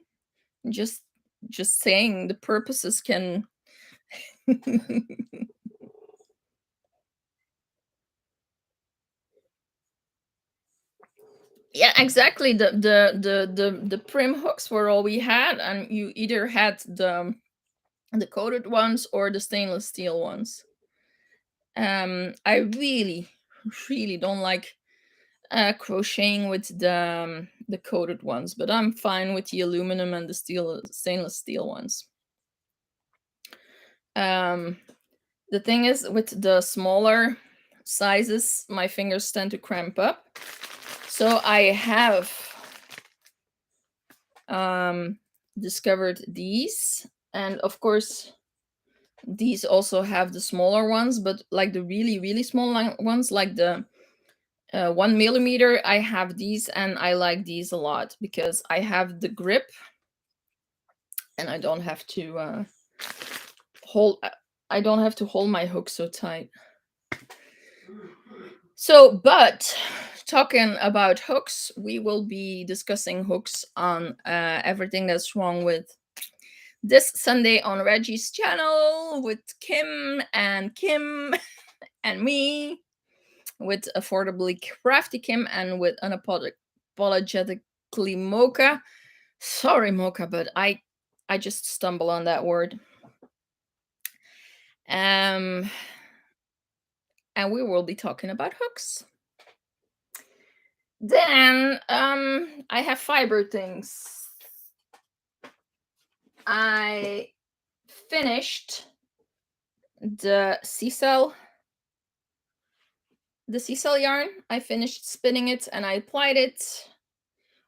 Just just saying the purposes can. Yeah, exactly. The prim hooks were all we had, and you either had the coated ones or the stainless steel ones. I really don't like crocheting with the coated ones, but I'm fine with the aluminum and the stainless steel ones. Um, the thing is, with the smaller sizes, my fingers tend to cramp up. So I have um, discovered these, and of course, these also have the smaller ones, but like the really small ones, like the 1 millimeter, I have these, and I like these a lot because I have the grip, and I don't have to hold. I don't have to hold my hook so tight. So, but talking about hooks, we will be discussing hooks on everything that's wrong with this Sunday on Reggie's channel with Kim and me, with affordably crafty Kim and with unapologetically Mocha. Sorry, Mocha, but I just stumble on that word. Um, and we will be talking about hooks. Then I have fiber things. I finished the Seacell yarn. I finished spinning it and I applied it.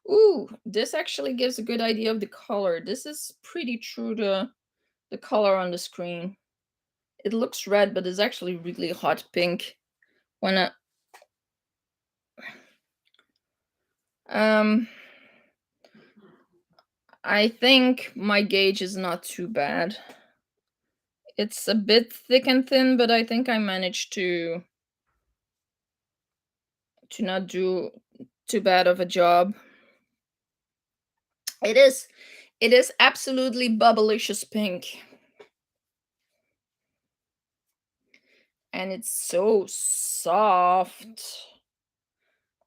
Ooh, this actually gives a good idea of the color. This is pretty true to the color on the screen. It looks red, but it's actually really hot pink. When I think my gauge is not too bad. It's a bit thick and thin, but I think I managed to not do too bad of a job. It is absolutely bubblicious pink. And it's so soft.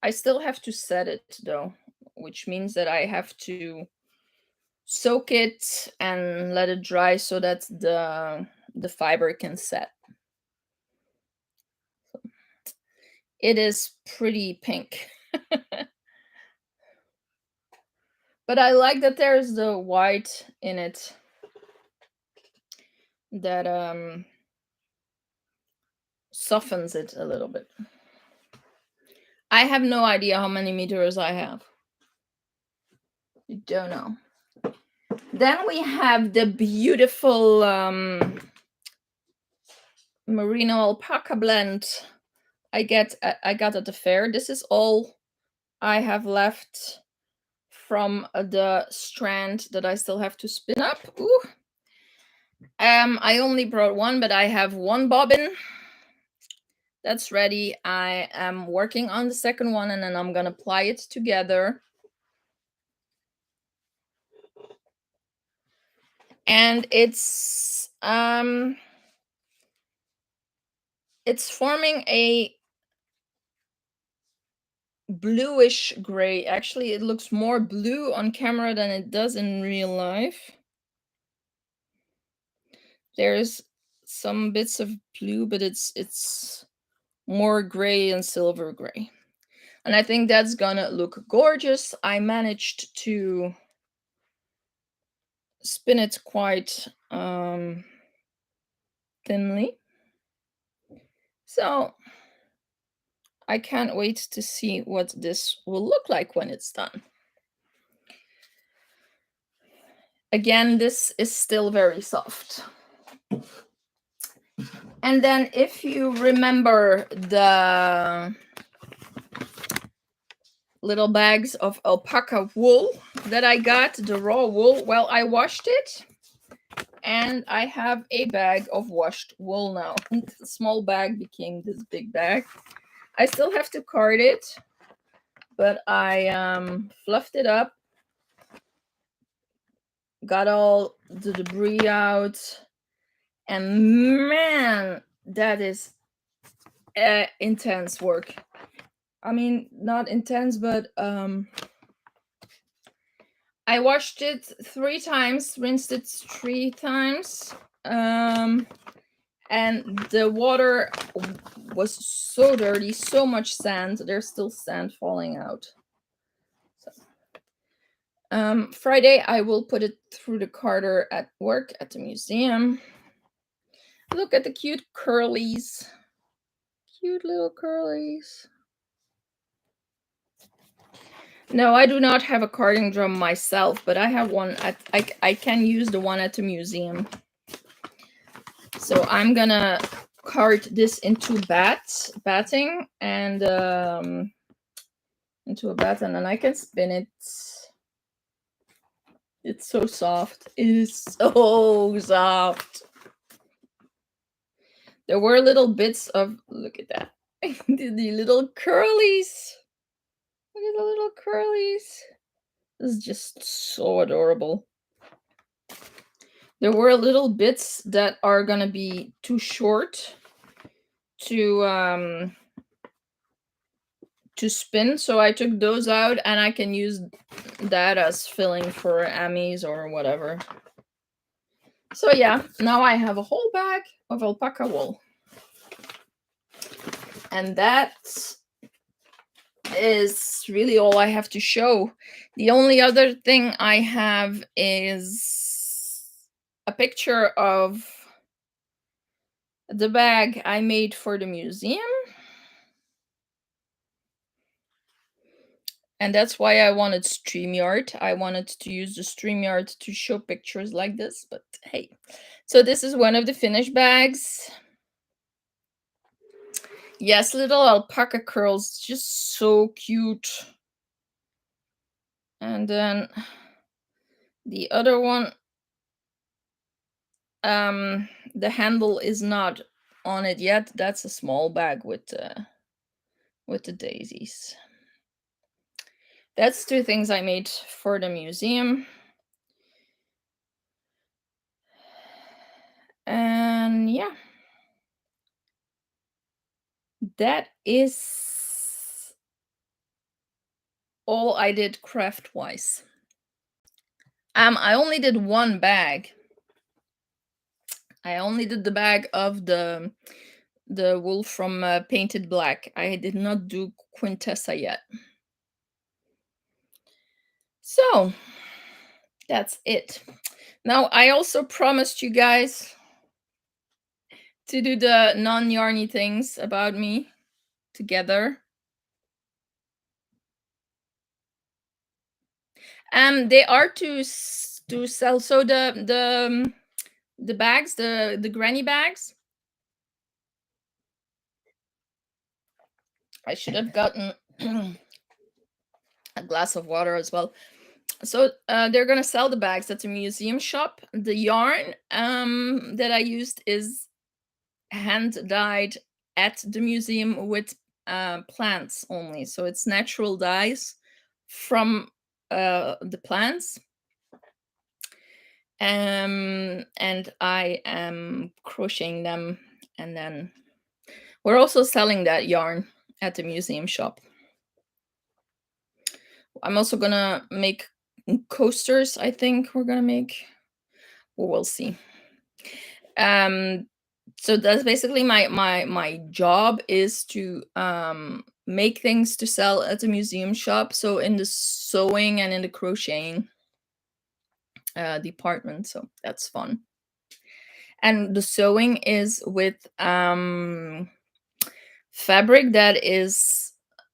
I still have to set it though, which means that I have to soak it and let it dry so that the fiber can set. It is pretty pink. But I like that there's the white in it that softens it a little bit. I have no idea how many meters I have. I don't know. Then we have the beautiful merino alpaca blend I got at the fair. This is all I have left from the strand that I still have to spin up. Ooh. I only brought one, but I have one bobbin that's ready. I am working on the second one, and then I'm gonna ply it together. And it's forming a bluish gray. Actually, it looks more blue on camera than it does in real life. There's some bits of blue, but it's more gray and silver gray. And I think that's gonna look gorgeous. I managed to spin it quite thinly. So I can't wait to see what this will look like when it's done. Again, this is still very soft. And then if you remember the little bags of alpaca wool that I got, the raw wool, well, I washed it and I have a bag of washed wool now. The small bag became this big bag. I still have to card it, but I fluffed it up, got all the debris out, and man, that is intense work. I mean, not intense, but I washed it 3 times, rinsed it 3 times, and the water was so dirty, so much sand. There's still sand falling out. So, Friday, I will put it through the carder at work at the museum. Look at the cute curlies. Cute little curlies. No, I do not have a carding drum myself, but I have one. I can use the one at the museum. So I'm gonna cart this into batting and into a bat, and then I can spin it. It's so soft. It is so soft. There were little bits of, look at that. The little curlies. Look at the little curlies. This is just so adorable. There were little bits that are gonna be too short to spin, so I took those out, and I can use that as filling for Emmys or whatever. So yeah, now I have a whole bag of alpaca wool, and that is really all I have to show. The only other thing I have is a picture of the bag I made for the museum. And that's why I wanted StreamYard. I wanted to use the StreamYard to show pictures like this, but hey. So this is one of the finished bags. Yes, little alpaca curls, just so cute. And then the other one, the handle is not on it yet. That's a small bag with the daisies. That's 2 things I made for the museum. And yeah, that is all I did craft wise. I only did 1 bag. I only did the bag of the wool from Painted Black. I did not do Quintessa yet. So that's it. Now I also promised you guys to do the non-yarny things about me together. They are to sell. So the bags, the granny bags. I should have gotten a glass of water as well. So they're gonna sell the bags at the museum shop. The yarn that I used is hand dyed at the museum with plants only. So it's natural dyes from the plants. And I am crocheting them, and then we're also selling that yarn at the museum shop. I'm also gonna make coasters. I think we're gonna make. We'll see. So that's basically my job, is to make things to sell at the museum shop, so in the sewing and in the crocheting department. So that's fun. And the sewing is with fabric that is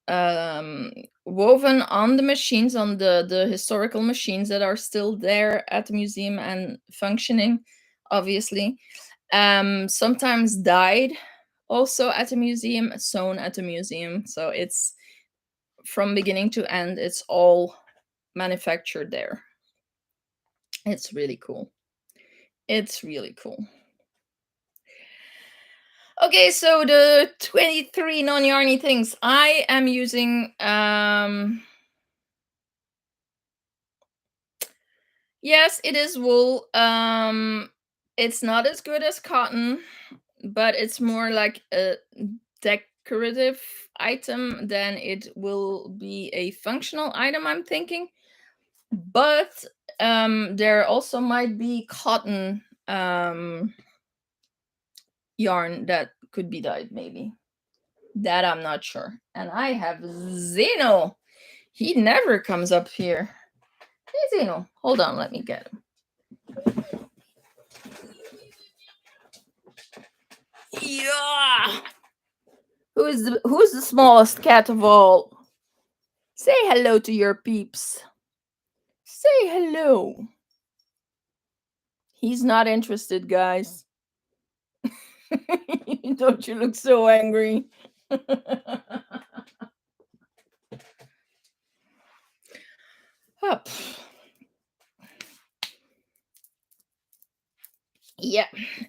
um woven on the machines, on the historical machines that are still there at the museum and functioning, obviously. Sometimes dyed also at a museum, sewn at a museum. So it's from beginning to end, it's all manufactured there. It's really cool. It's really cool. Okay, so the 23 non-yarny things I am using, yes, it is wool. It's not as good as cotton, but it's more like a decorative item than it will be a functional item, I'm thinking. But there also might be cotton yarn that could be dyed, maybe. That I'm not sure. And I have Zeno. He never comes up here. Hey, Zeno. Hold on, let me get him. Yeah. Who's the smallest cat of all? Say hello to your peeps. Say hello. He's not interested, guys. Don't you look so angry? Up. Yeah,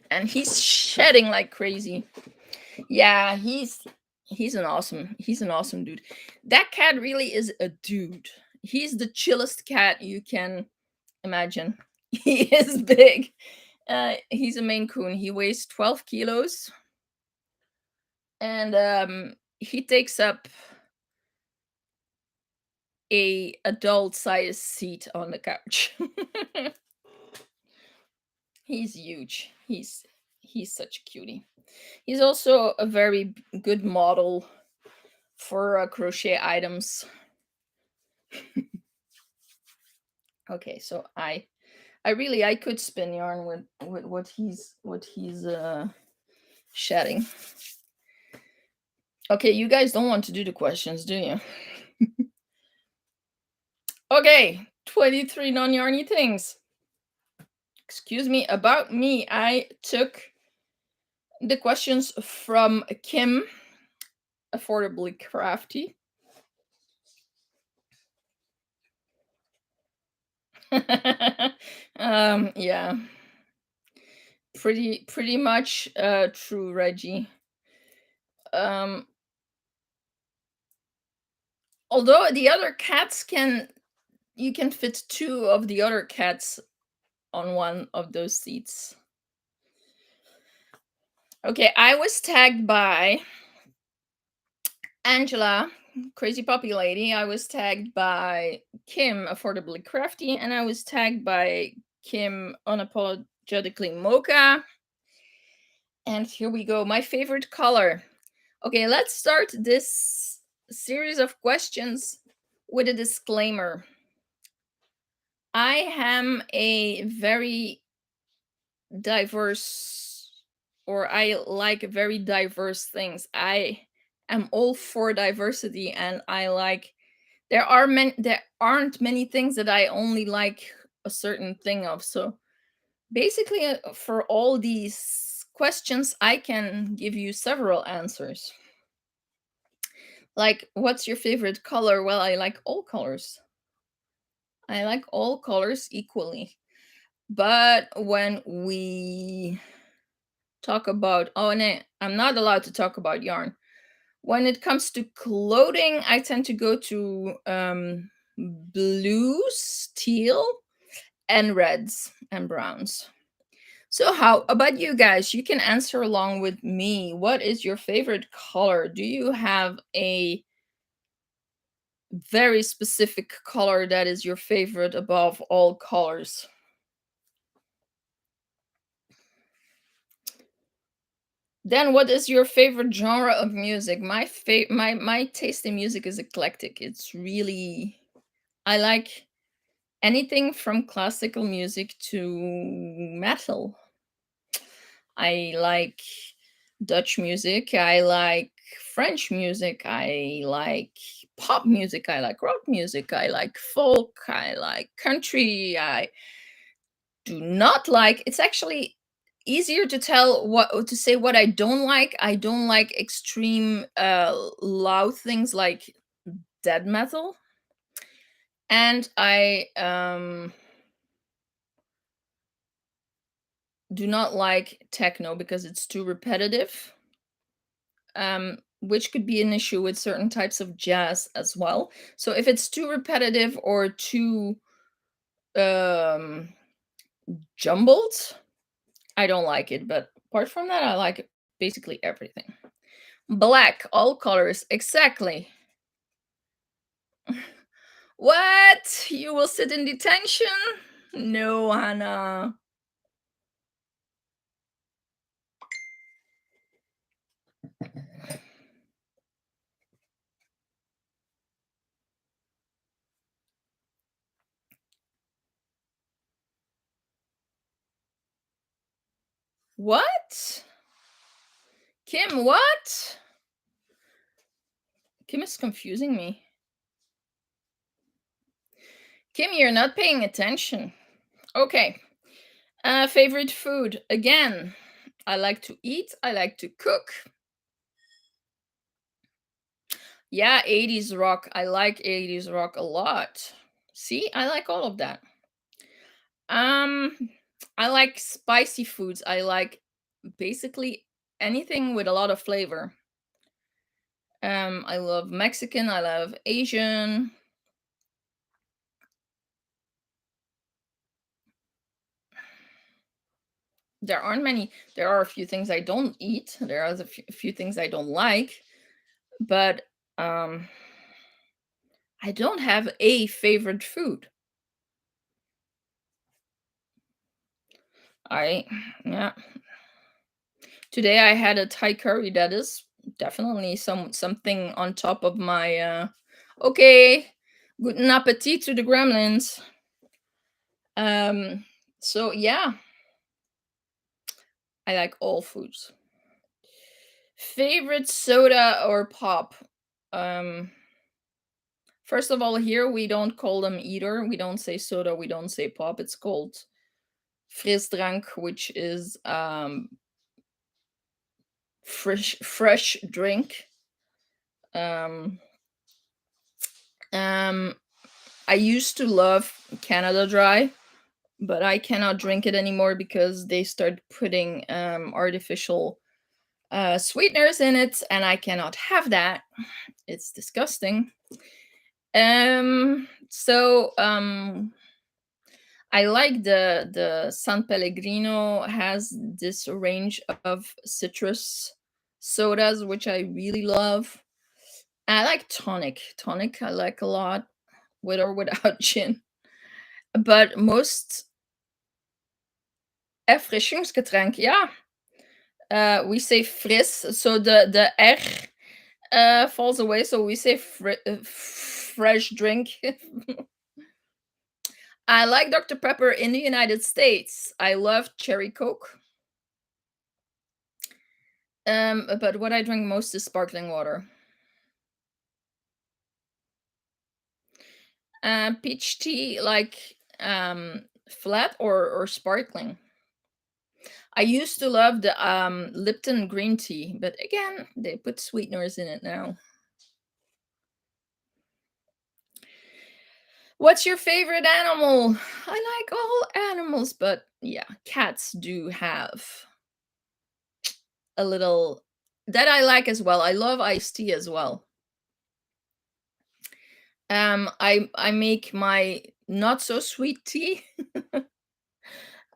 and he's shedding like crazy. Yeah, he's an awesome dude. That cat really is a dude. He's the chillest cat you can imagine. He is big. He's a Maine Coon. He weighs 12 kilos, and he takes up a adult size seat on the couch. He's huge. He's such a cutie. He's also a very good model for crochet items. Okay, so I could spin yarn with what he's shedding. Okay, you guys don't want to do the questions, do you? Okay, 23 non-yarny things. Excuse me, about me, I took the questions from Kim, Affordably Crafty. Yeah. Pretty much true, Reggie. Um Although the other cats you can fit two of the other cats on one of those seats. Okay, I was tagged by Angela, Crazy Puppy Lady. I was tagged by Kim, Affordably Crafty, and I was tagged by Kim, Unapologetically Mocha. And here we go. My favorite color. Okay, let's start this series of questions with a disclaimer. I am a very diverse, or I like very diverse things. I am all for diversity, and I like there aren't many things that I only like a certain thing of. So basically, for all these questions, I can give you several answers. Like, what's your favorite color? Well, I like all colors. I like all colors equally. But when we talk about, oh no, I'm not allowed to talk about yarn. When it comes to clothing, I tend to go to blues, teal, and reds and browns. So how about you guys? You can answer along with me. What is your favorite color? Do you have a very specific color that is your favorite above all colors? Then what is your favorite genre of music? My taste in music is eclectic. It's really, I like anything from classical music to metal. I like Dutch music. I like French music. I like pop music. I like rock music. I like folk. I like country. I do not like, it's actually easier to tell what to say what I don't like. I don't like extreme loud things like dead metal. And I do not like techno because it's too repetitive, which could be an issue with certain types of jazz as well. So if it's too repetitive or too um, jumbled, I don't like it. But apart from that, I like basically everything. Black, all colors, exactly. What? You will sit in detention? No, Hannah. What? Kim, what? Kim is confusing me. Kim, you're not paying attention. Okay. Favorite food. Again, I like to eat, I like to cook. Yeah, 80s rock. I like 80s rock a lot. See, I like all of that. Um, I like spicy foods. I like basically anything with a lot of flavor. I love Mexican, I love Asian. There aren't many, there are a few things I don't eat. There are a few things I don't like, but um I don't have a favorite food. I yeah. Today I had a Thai curry that is definitely something on top of my okay. Guten appetit to the gremlins. Um so yeah, I like all foods. Favorite soda or pop? Um First of all, here we don't call them either. We don't say soda, we don't say pop. It's called frisdrank, which is fresh drink. Um um I used to love Canada Dry, but I cannot drink it anymore because they start putting artificial sweeteners in it, and I cannot have that. It's disgusting. So I like the San Pellegrino has this range of citrus sodas, which I really love. I like tonic. Tonic I like a lot, with or without gin. But most Erfrischungsgetränk, yeah. We say fris, so the R falls away, so we say fresh drink. I like Dr. Pepper in the United States. I love cherry Coke. But what I drink most is sparkling water. Peach tea, like flat or sparkling. I used to love the Lipton green tea, but again, they put sweeteners in it now. What's your favorite animal? I like all animals, but yeah, cats do have a little that I like as well. I love iced tea as well. I make my not so sweet tea.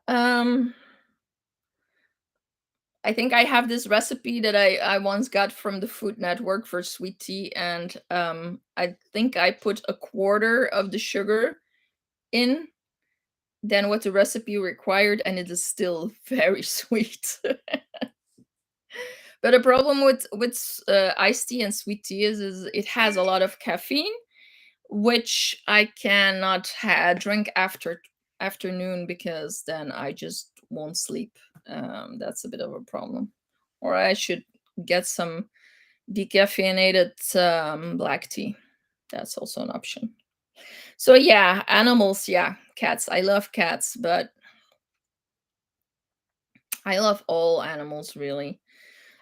um I think I have this recipe that I once got from the Food Network for sweet tea, and I think I put a quarter of the sugar in than what the recipe required, and it is still very sweet. But the problem with iced tea and sweet tea is it has a lot of caffeine, which I cannot drink after afternoon because then I just won't sleep. That's a bit of a problem. Or I should get some decaffeinated black tea. That's also an option. So yeah, animals, yeah, cats. I love cats, but I love all animals really.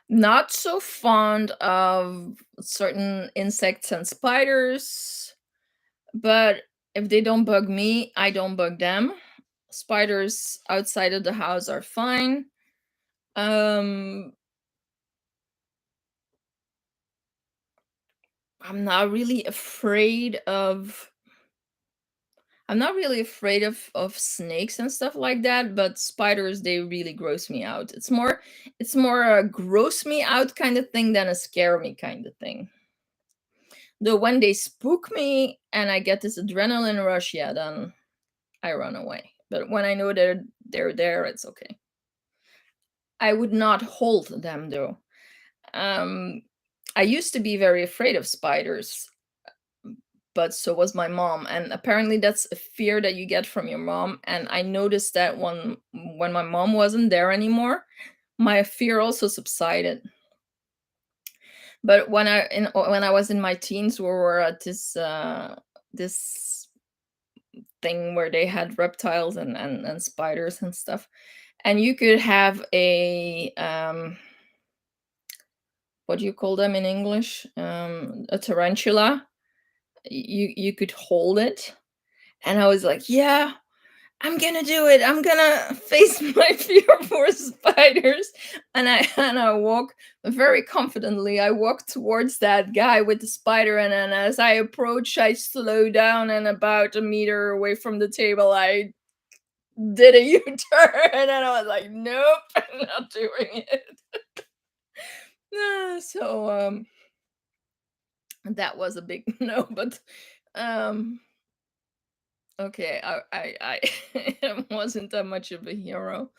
Not so fond of certain insects and spiders, but if they don't bug me, I don't bug them. Spiders outside of the house are fine. Um, I'm not really afraid of I'm not really afraid of snakes and stuff like that, but spiders they really gross me out. It's more a gross me out kind of thing than a scare me kind of thing. Though when they spook me and I get this adrenaline rush, yeah, then I run away. But when I know they're there, it's okay. I would not hold them though. Um, I used to be very afraid of spiders, but so was my mom, and apparently that's a fear that you get from your mom. And I noticed that when my mom wasn't there anymore, my fear also subsided. But when I was in my teens, we were at this thing where they had reptiles and spiders and stuff, and you could have a what do you call them in English? A tarantula. You could hold it, and I was like, yeah, I'm gonna do it. I'm gonna face my fear for spiders. And I walk very confidently. I walk towards that guy with the spider, and then as I approach, I slow down, and about a meter away from the table, I did a U-turn, and then I was like, nope, I'm not doing it. So that was a big no, but um okay, I wasn't that much of a hero.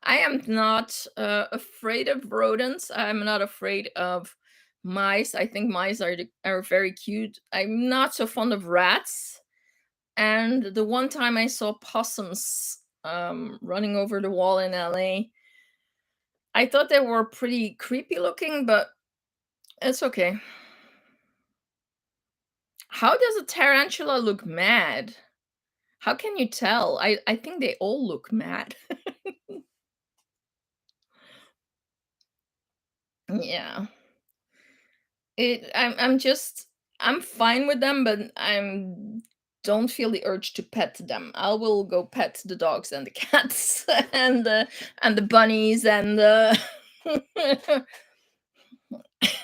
I am not afraid of rodents. I'm not afraid of mice. I think mice are very cute. I'm not so fond of rats. And the one time I saw possums running over the wall in LA, I thought they were pretty creepy looking, but it's okay. How does a tarantula look mad? How can you tell? I think they all look mad. Yeah. I'm fine with them, but I'm don't feel the urge to pet them. I will go pet the dogs and the cats and the bunnies and the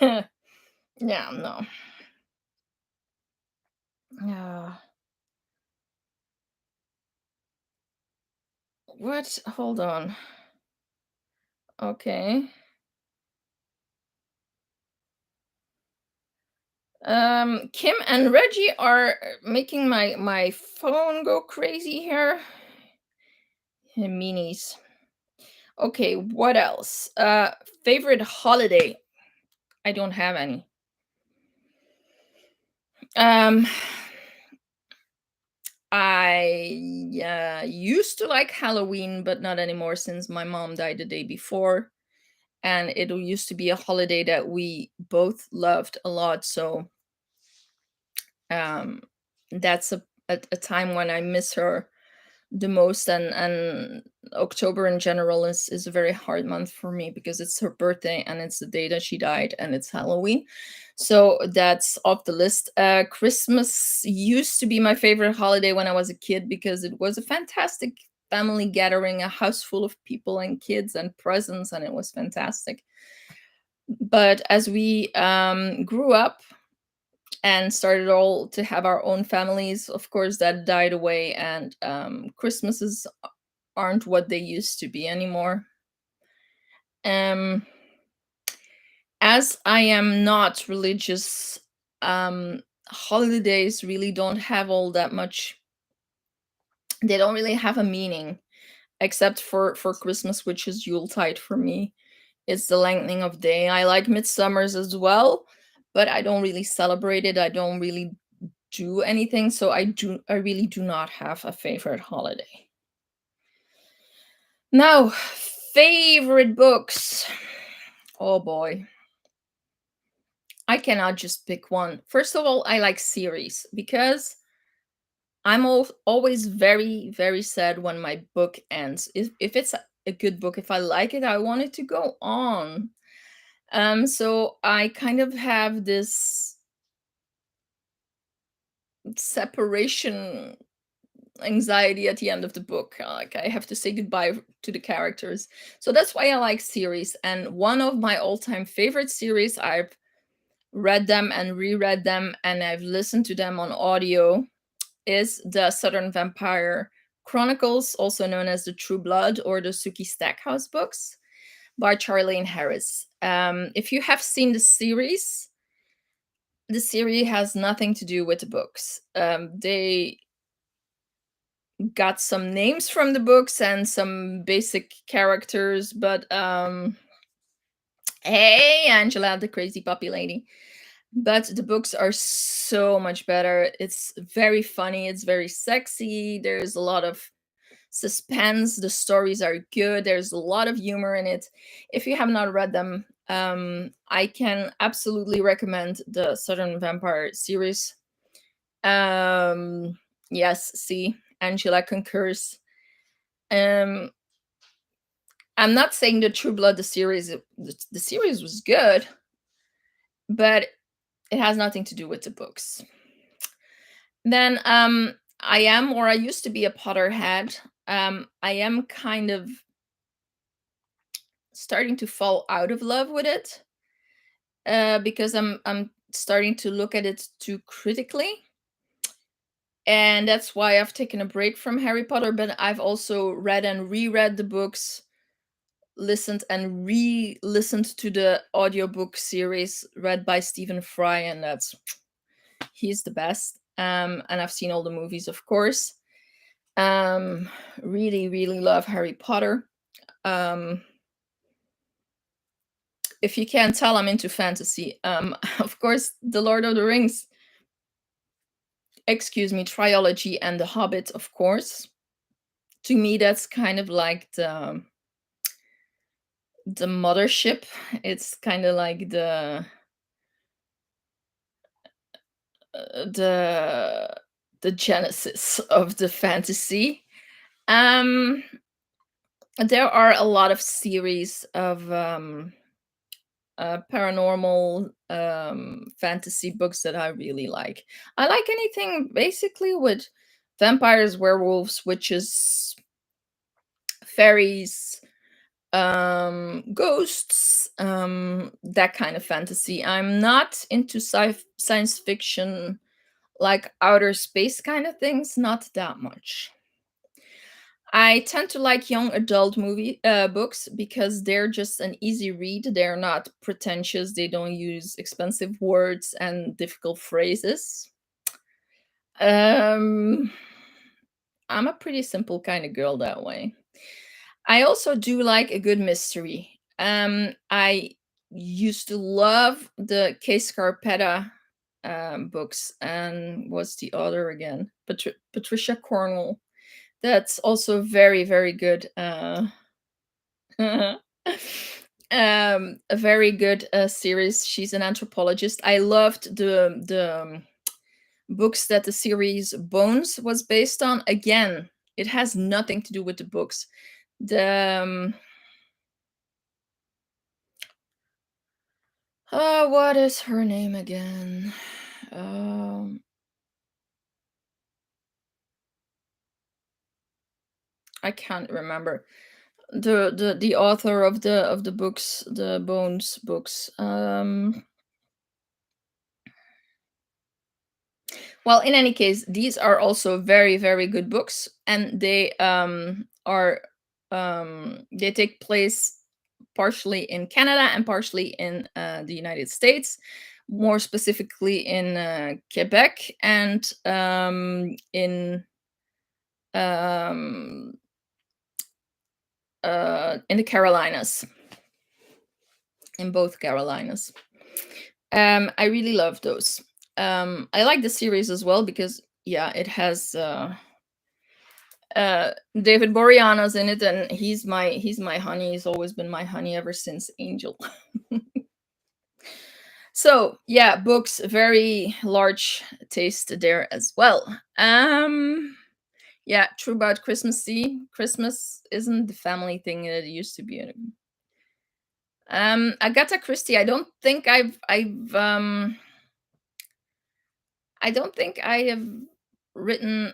yeah, no. Yeah. What? Hold on. Okay. Kim and Reggie are making my phone go crazy here. Meanies. Okay, what else? Favorite holiday? I don't have any. Um, I used to like Halloween, but not anymore since my mom died the day before, and it used to be a holiday that we both loved a lot. So um, that's a time when I miss her the most, and October in general is a very hard month for me because it's her birthday and it's the day that she died and it's Halloween. So that's off the list. Christmas used to be my favorite holiday when I was a kid because it was a fantastic family gathering, a house full of people and kids and presents, and it was fantastic. But as we grew up and started all to have our own families, of course that died away, and Christmases aren't what they used to be anymore. um as I am not religious, holidays really don't have all that much, they don't really have a meaning except for Christmas, which is Yuletide for me. It's the lengthening of day. I like Midsummer's as well, but I don't really celebrate it. I don't really do anything, so I really do not have a favorite holiday. Now, favorite books. Oh boy. I cannot just pick one. First of all, I like series because always very, very sad when my book ends. If it's a good book, if I like it, I want it to go on. So I kind of have this separation anxiety at the end of the book. Like I have to say goodbye to the characters. So that's why I like series. And one of my all-time favorite series, I've read them and reread them, and I've listened to them on audio, is the Southern Vampire Chronicles, also known as the True Blood or the Sookie Stackhouse books by Charlene Harris. If you have seen the series has nothing to do with the books. They got some names from the books and some basic characters, but hey, Angela, the crazy puppy lady. But the books are so much better. It's very funny, it's very sexy. There's a lot of suspense. The stories are good. There's a lot of humor in it. If you have not read them, I can absolutely recommend the Southern Vampire series. Yes, see, Angela concurs. Um, I'm not saying the True Blood the series was good, but it has nothing to do with the books. Then I am, or I used to be, a Potterhead. I am kind of starting to fall out of love with it, because I'm starting to look at it too critically, and that's why I've taken a break from Harry Potter. But I've also read and reread the books, listened and re-listened to the audiobook series read by Stephen Fry, and he's the best. And I've seen all the movies, of course. Really, really love Harry Potter. Um, if you can't tell, I'm into fantasy. Of course, The Lord of the Rings, excuse me, trilogy, and The Hobbit, of course. To me, that's kind of like the mothership. It's kind of like the the genesis of the fantasy. Um, there are a lot of series of paranormal fantasy books that I really like. I like anything basically with vampires, werewolves, witches, fairies, ghosts, that kind of fantasy. I'm not into science fiction, like outer space kind of things, not that much. I tend to like young adult movie books because they're just an easy read. They're not pretentious. They don't use expensive words and difficult phrases. Um, I'm a pretty simple kind of girl that way. I also do like a good mystery. I used to love the K. Scarpetta books, and what's the other again? Patricia Cornwell. That's also very, very good. A very good series. She's an anthropologist. I loved the books that the series Bones was based on. Again, it has nothing to do with the books. The what is her name again? Um, I can't remember the author of the books, the Bones books. Well, in any case, these are also very, very good books, and they take place partially in Canada and partially in the United States, more specifically in Quebec and um, in the Carolinas. in both Carolinas. I really love those. I like the series as well because yeah, it has David Boreanaz in it, and he's my honey. He's always been my honey ever since Angel. So yeah, books, very large taste there as well. Yeah, true about Christmas. See, Christmas isn't the family thing that it used to be. Agatha Christie. I don't think I have written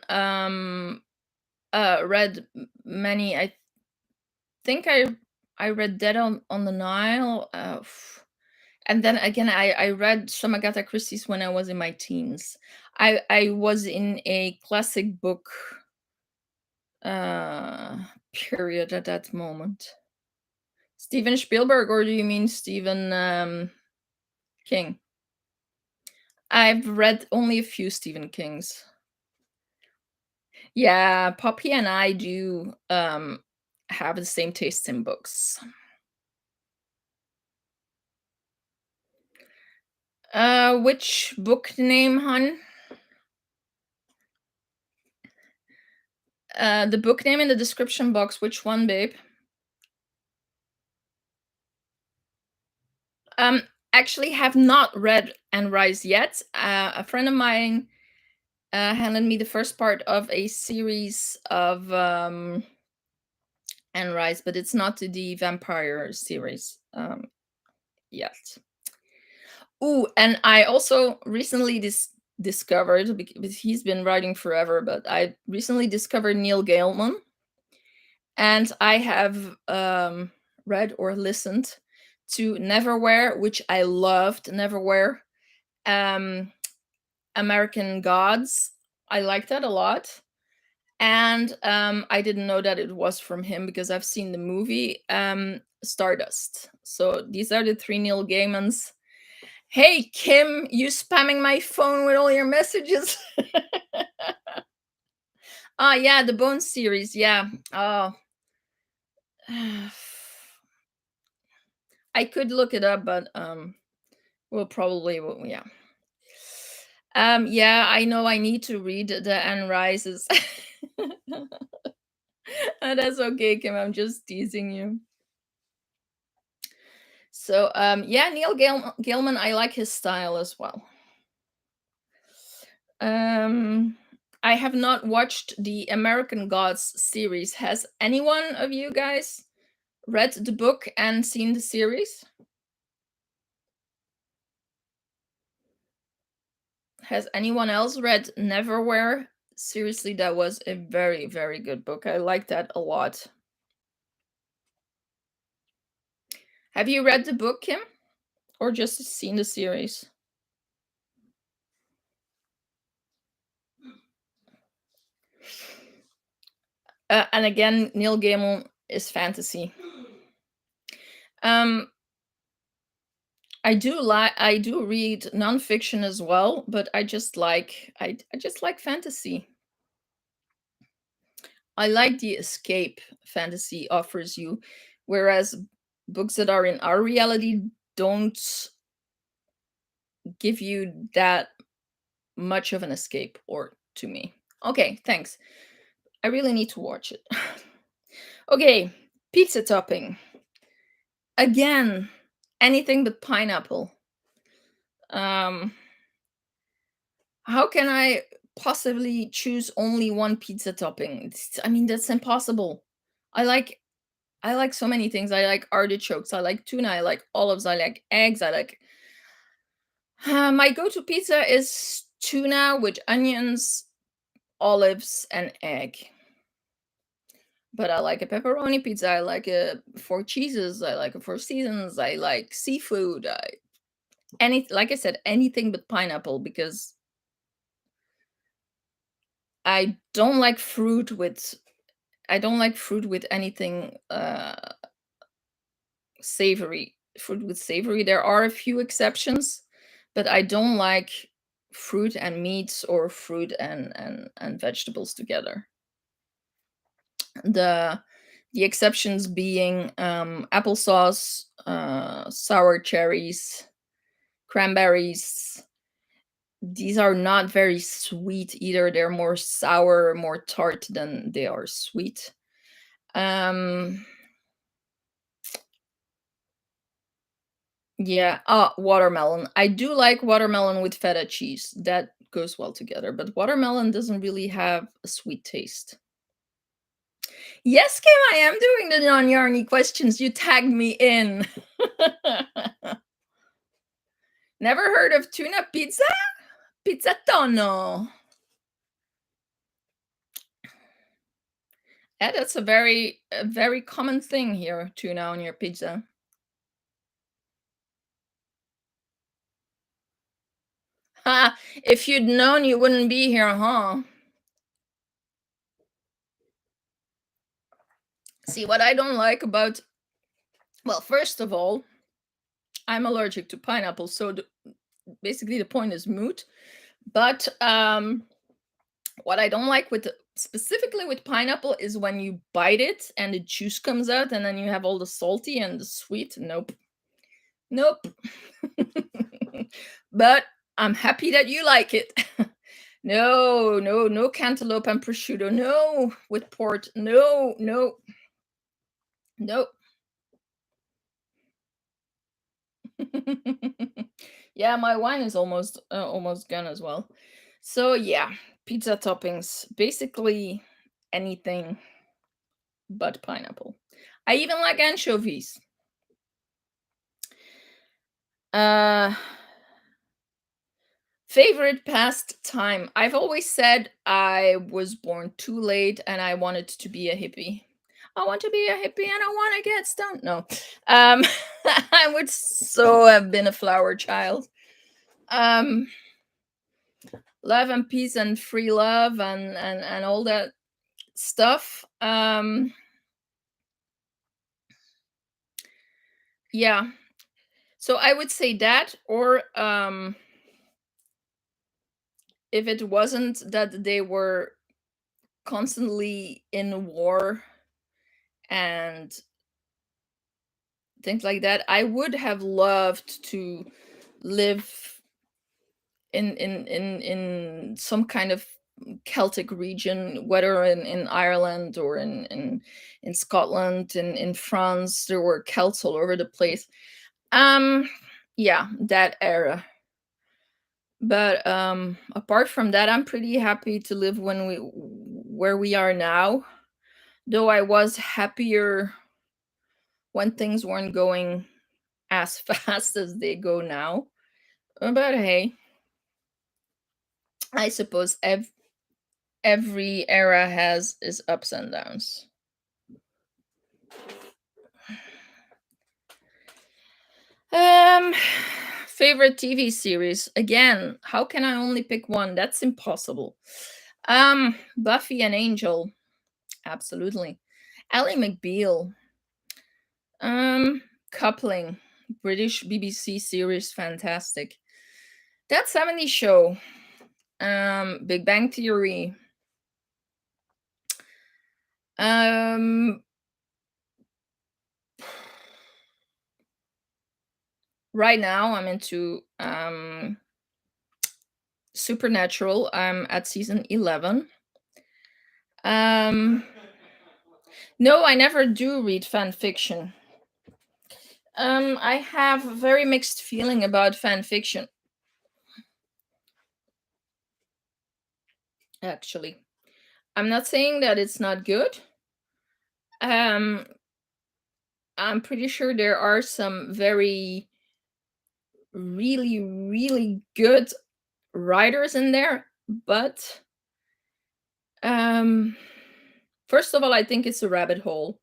read many. I think I read Dead on the Nile. And then again, I read some Agatha Christie's when I was in my teens. I was in a classic book uh period at that moment. Steven Spielberg, or do you mean Stephen King? I've read only a few Stephen Kings. Yeah, Poppy and I do have the same taste in books. Which book name, hun? The book name in the description box. Which one, babe? Um, Actually, have not read Anne Rice yet. A friend of mine handed me the first part of a series of Anne Rice, but it's not the vampire series yet. Ooh, and I also recently discovered, because he's been writing forever, but I recently discovered Neil Gaiman, and I have read or listened to Neverwhere, which I loved. Neverwhere, American Gods. I liked that a lot. And I didn't know that it was from him because I've seen the movie Stardust. So these are the three Neil Gaimans. Hey Kim, you spamming my phone with all your messages. Ah, yeah, the Bone series. Yeah. Oh, I could look it up, but we'll probably yeah. Yeah, I know I need to read the Anne Rises. That's okay, Kim. I'm just teasing you. So yeah, Neil Gaiman, I like his style as well. Um I have not watched the American Gods series. Has anyone of you guys read the book and seen the series? Has anyone else read Neverwhere? Seriously, that was a very, very good book. I like that a lot. Have you read the book, Kim? Or just seen the series? And again, Neil Gaiman is fantasy. Um, I do read nonfiction as well, but I just like fantasy. I like the escape fantasy offers you, whereas books that are in our reality don't give you that much of an escape, or to me. Okay, thanks. I really need to watch it. Okay, pizza topping. Again, anything but pineapple. Um, how can I possibly choose only one pizza topping? I mean, that's impossible. I like I like so many things. I like artichokes. I like tuna. I like olives. I like eggs. I like. My go-to pizza is tuna with onions, olives, and egg. But I like a pepperoni pizza. I like a four cheeses. I like a four seasons. I like seafood. Like I said, anything but pineapple, because I don't like fruit with I don't like fruit with anything savory. Fruit with savory. There are a few exceptions, but I don't like fruit and meats, or fruit and vegetables together. The The exceptions being applesauce, sour cherries, cranberries. These are not very sweet either. They're more sour, more tart than they are sweet. Um, yeah. Watermelon. I do like watermelon with feta cheese. That goes well together. But watermelon doesn't really have a sweet taste. Yes, Kim, I am doing the non-yarny questions. You tagged me in. Never heard of tuna pizza? Pizza tonno. Yeah, that's a very common thing here, tuna on your pizza. Ha! If you'd known, you wouldn't be here, huh? See, what I don't like about, well, first of all, I'm allergic to pineapple, so basically the point is moot. But what I don't like with specifically with pineapple is when you bite it and the juice comes out, and then you have all the salty and the sweet. Nope, nope. But I'm happy that you like it. No, no, no cantaloupe and prosciutto. No, with port. No, no, no. Yeah, my wine is almost gone as well. So yeah, pizza toppings, basically anything but pineapple. I even like anchovies. Uh Favorite pastime. I've always said I was born too late and I wanted to be a hippie. I want to be a hippie and I want to get stoned. No. I would so have been a flower child. Um Love and peace and free love and all that stuff. Yeah. So I would say that, or if it wasn't that they were constantly in war and things like that, I would have loved to live in some kind of Celtic region, whether in Ireland or in Scotland, in France. There were Celts all over the place. Um, yeah, that era. But apart from that, I'm pretty happy to live when we where we are now. Though I was happier when things weren't going as fast as they go now. But hey, I suppose every era has its ups and downs. Um, Favorite TV series. Again, how can I only pick one? That's impossible. Buffy and Angel, absolutely. Ally McBeal. Um, Coupling, British BBC series, fantastic. That 70s show. Big Bang Theory. Um, right now I'm into Supernatural. I'm at season 11. Um, no, I never do read fan fiction. I have a very mixed feeling about fan fiction, actually. I'm not saying that it's not good. Um, I'm pretty sure there are some very, really, really good writers in there, but um, first of all, I think it's a rabbit hole,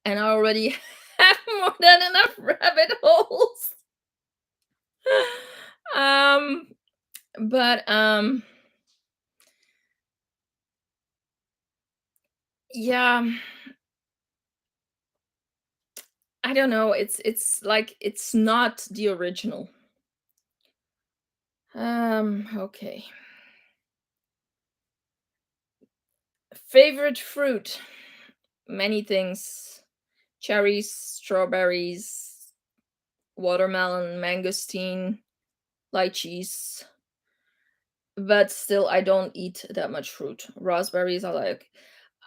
and I already have more than enough rabbit holes. um, but yeah, I don't know. It's like it's not the original. Okay. Favorite fruit. many things: cherries, strawberries, watermelon, mangosteen, lychees. But still, I don't eat that much fruit. Raspberries I like.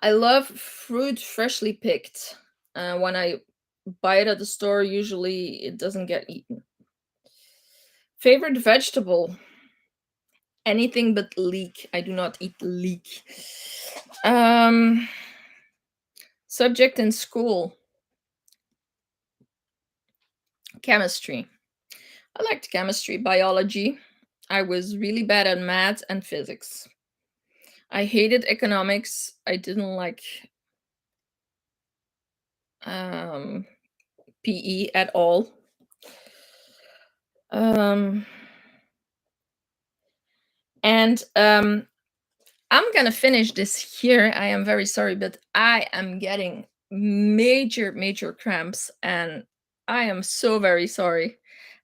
I love fruit freshly picked. When I buy it at the store, usually it doesn't get eaten. Favorite vegetable? Anything but leek. I do not eat leek. Um, Subject in school: chemistry. I liked chemistry, biology. I was really bad at math and physics. I hated economics. I didn't like um, PE at all. Um, and I'm gonna finish this here. I am very sorry, but I am getting major, major cramps, and I am so very sorry.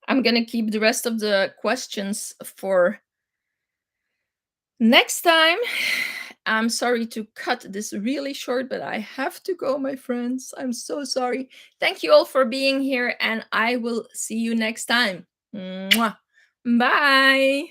I'm gonna keep the rest of the questions for next time. I'm sorry to cut this really short, but I have to go, my friends. I'm so sorry. Thank you all for being here, and I will see you next time. Mwah. Bye.